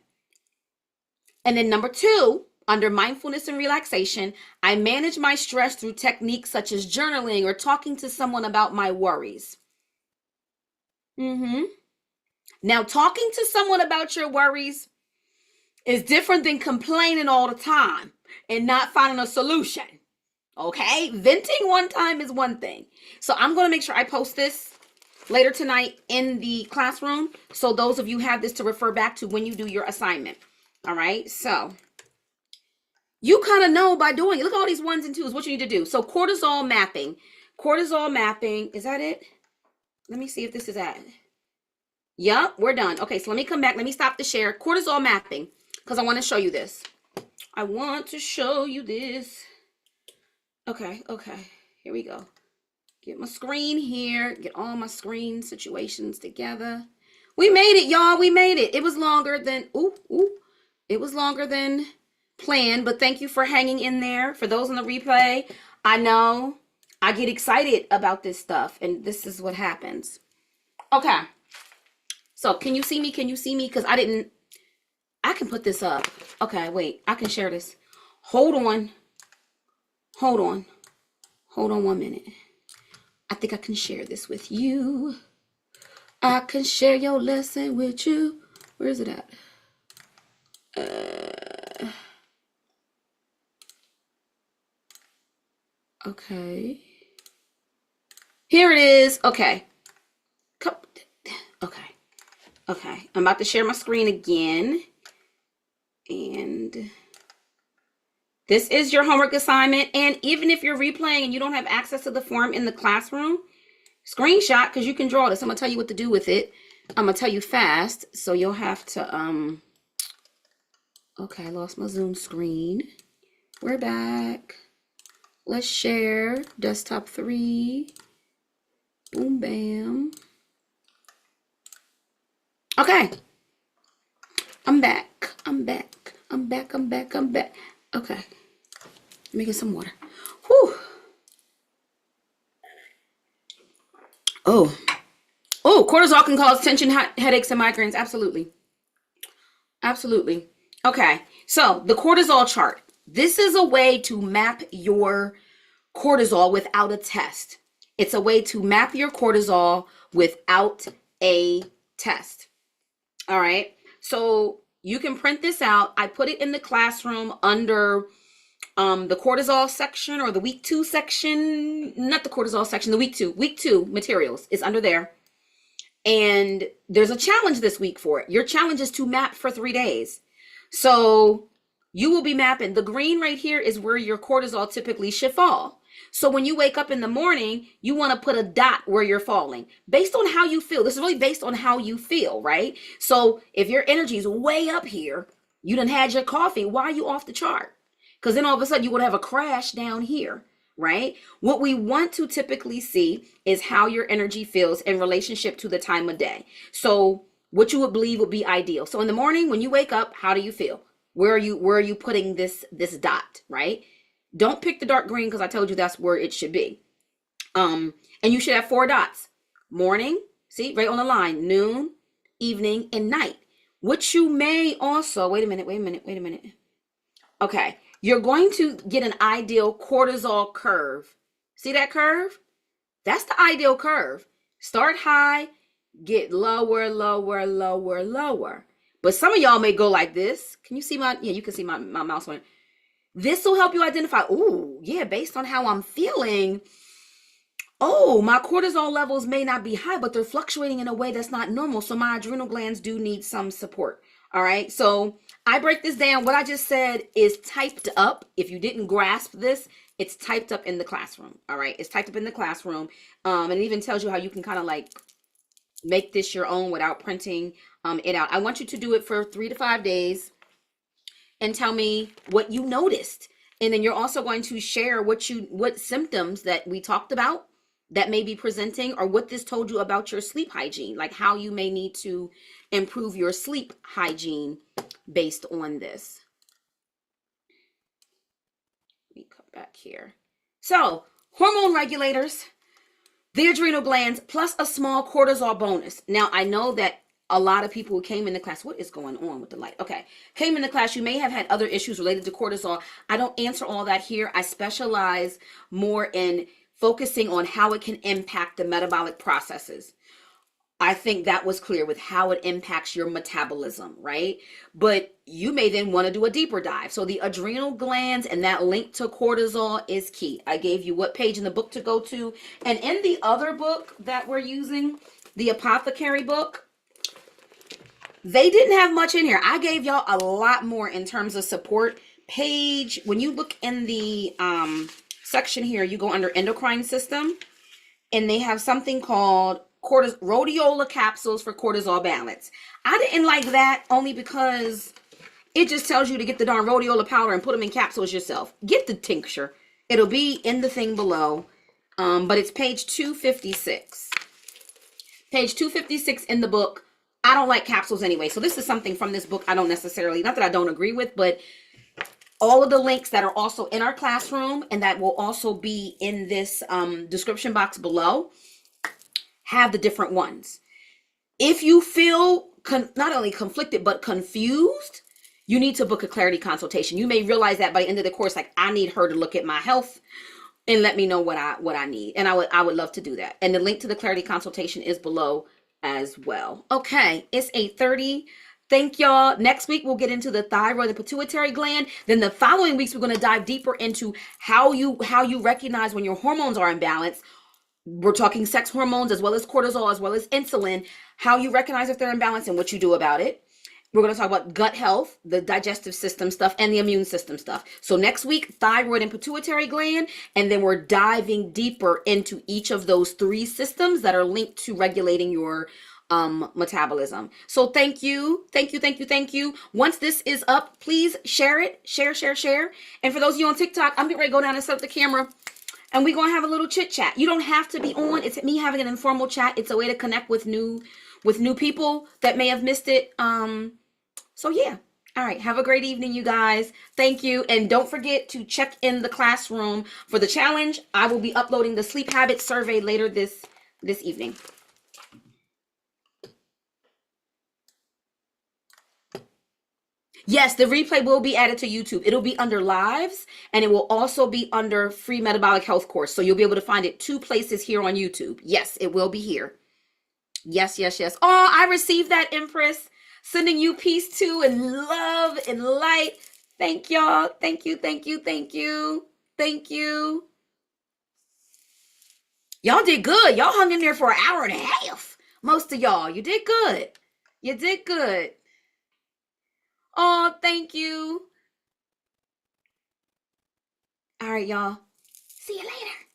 And then number 2, under mindfulness and relaxation, I manage my stress through techniques such as journaling or talking to someone about my worries. Now, talking to someone about your worries is different than complaining all the time and not finding a solution. Okay? Venting one time is one thing. So I'm going to make sure I post this later tonight in the classroom, so those of you have this to refer back to when you do your assignment. All right? So you kind of know by doing it. Look at all these 1s and 2s, what you need to do. So cortisol mapping. Cortisol mapping. Is that it? Let me see if this is that. Yup, we're done. Okay, so let me come back. Let me stop the share. Cortisol mapping, because I want to show you this. I want to show you this. Okay. Here we go. Get my screen here. Get all my screen situations together. We made it, y'all. We made it. It was longer than, it was longer than planned, but thank you for hanging in there. For those on the replay, I know I get excited about this stuff, and this is what happens. Okay. So can you see me? Because I can put this up. Okay, wait. I can share this. Hold on 1 minute. I think I can share this with you. I can share your lesson with you. Where is it at? Okay. Here it is. Okay. Okay. I'm about to share my screen again. And this is your homework assignment. And even if you're replaying and you don't have access to the form in the classroom, screenshot, because you can draw this. I'm going to tell you what to do with it. I'm going to tell you fast. So you'll have to, okay, I lost my Zoom screen. We're back. Let's share desktop 3. Boom, bam. Okay. I'm back. Okay. Making some water. Whew. Oh, cortisol can cause tension, headaches, and migraines. Absolutely. Okay. So the cortisol chart. This is a way to map your cortisol without a test. It's a way to map your cortisol without a test. All right. So you can print this out. I put it in the classroom under the cortisol section, or the week 2 section, not the cortisol section, the week 2 materials is under there. And there's a challenge this week for it. Your challenge is to map for 3 days. So you will be mapping. The green right here is where your cortisol typically should fall. So when you wake up in the morning, you want to put a dot where you're falling based on how you feel. This is really based on how you feel, right? So if your energy is way up here, you done had your coffee, why are you off the chart? Because then all of a sudden you would have a crash down here, right? What we want to typically see is how your energy feels in relationship to the time of day. So what you would believe would be ideal. So in the morning when you wake up, how do you feel? Where are you putting this dot, right? Don't pick the dark green, because I told you that's where it should be. And you should have 4 dots. Morning, see, right on the line, noon, evening, and night. Which you may also, wait a minute. Okay. you're going to get an ideal cortisol curve. See that curve? That's the ideal curve. Start high, get lower, lower, lower, lower. But some of y'all may go like this. Can you see my, yeah, you can see my mouse on it. This will help you identify, oh, yeah, based on how I'm feeling, oh, my cortisol levels may not be high, but they're fluctuating in a way that's not normal. So my adrenal glands do need some support. All right. So I break this down. What I just said is typed up. If you didn't grasp this, it's typed up in the classroom. All right. It's typed up in the classroom. And it even tells you how you can kind of like make this your own without printing it out. I want you to do it for 3 to 5 days and tell me what you noticed. And then you're also going to share what symptoms that we talked about that may be presenting, or what this told you about your sleep hygiene, like how you may need to improve your sleep hygiene based on this. Let me come back here. So, hormone regulators, the adrenal glands, plus a small cortisol bonus. Now, I know that a lot of people who came in the class, what is going on with the light? Okay, came in the class, you may have had other issues related to cortisol. I don't answer all that here. I specialize more in focusing on how it can impact the metabolic processes. I think that was clear with how it impacts your metabolism, right? But you may then want to do a deeper dive. So the adrenal glands and that link to cortisol is key. I gave you what page in the book to go to. And in the other book that we're using, the Apothecary book, they didn't have much in here. I gave y'all a lot more in terms of support. Page, when you look in the section here, you go under endocrine system, and they have something called rhodiola capsules for cortisol balance. I didn't like that only because it just tells you to get the darn rhodiola powder and put them in capsules yourself. Get the tincture. It'll be in the thing below, but it's page 256. Page 256 in the book. I don't like capsules anyway, so this is something from this book I don't necessarily, not that I don't agree with, but all of the links that are also in our classroom and that will also be in this description box below have the different ones. If you feel not only conflicted, but confused, you need to book a clarity consultation. You may realize that by the end of the course, like, I need her to look at my health and let me know what I need. And I would love to do that. And the link to the clarity consultation is below as well. Okay, it's 8:30. Thank y'all. Next week, we'll get into the thyroid and pituitary gland. Then the following weeks, we're going to dive deeper into how you recognize when your hormones are imbalanced. We're talking sex hormones as well as cortisol, as well as insulin, how you recognize if they're imbalanced and what you do about it. We're going to talk about gut health, the digestive system stuff, and the immune system stuff. So next week, thyroid and pituitary gland, and then we're diving deeper into each of those 3 systems that are linked to regulating your metabolism. So thank you. Once this is up, please share it. Share. And for those of you on TikTok, I'm getting ready to go down and set up the camera, and we're going to have a little chit chat. You don't have to be on. It's me having an informal chat. It's a way to connect with new people that may have missed it. So yeah. All right. Have a great evening, you guys. Thank you. And don't forget to check in the classroom for the challenge. I will be uploading the sleep habits survey later this evening. Yes, the replay will be added to YouTube. It'll be under lives, and it will also be under free metabolic health course. So you'll be able to find it 2 places here on YouTube. Yes, it will be here. Yes. Oh, I received that, Empress. Sending you peace too, and love and light. Thank y'all. Thank you. Y'all did good. Y'all hung in there for an hour and a half. Most of y'all. You did good. Oh, thank you. All right, y'all. See you later.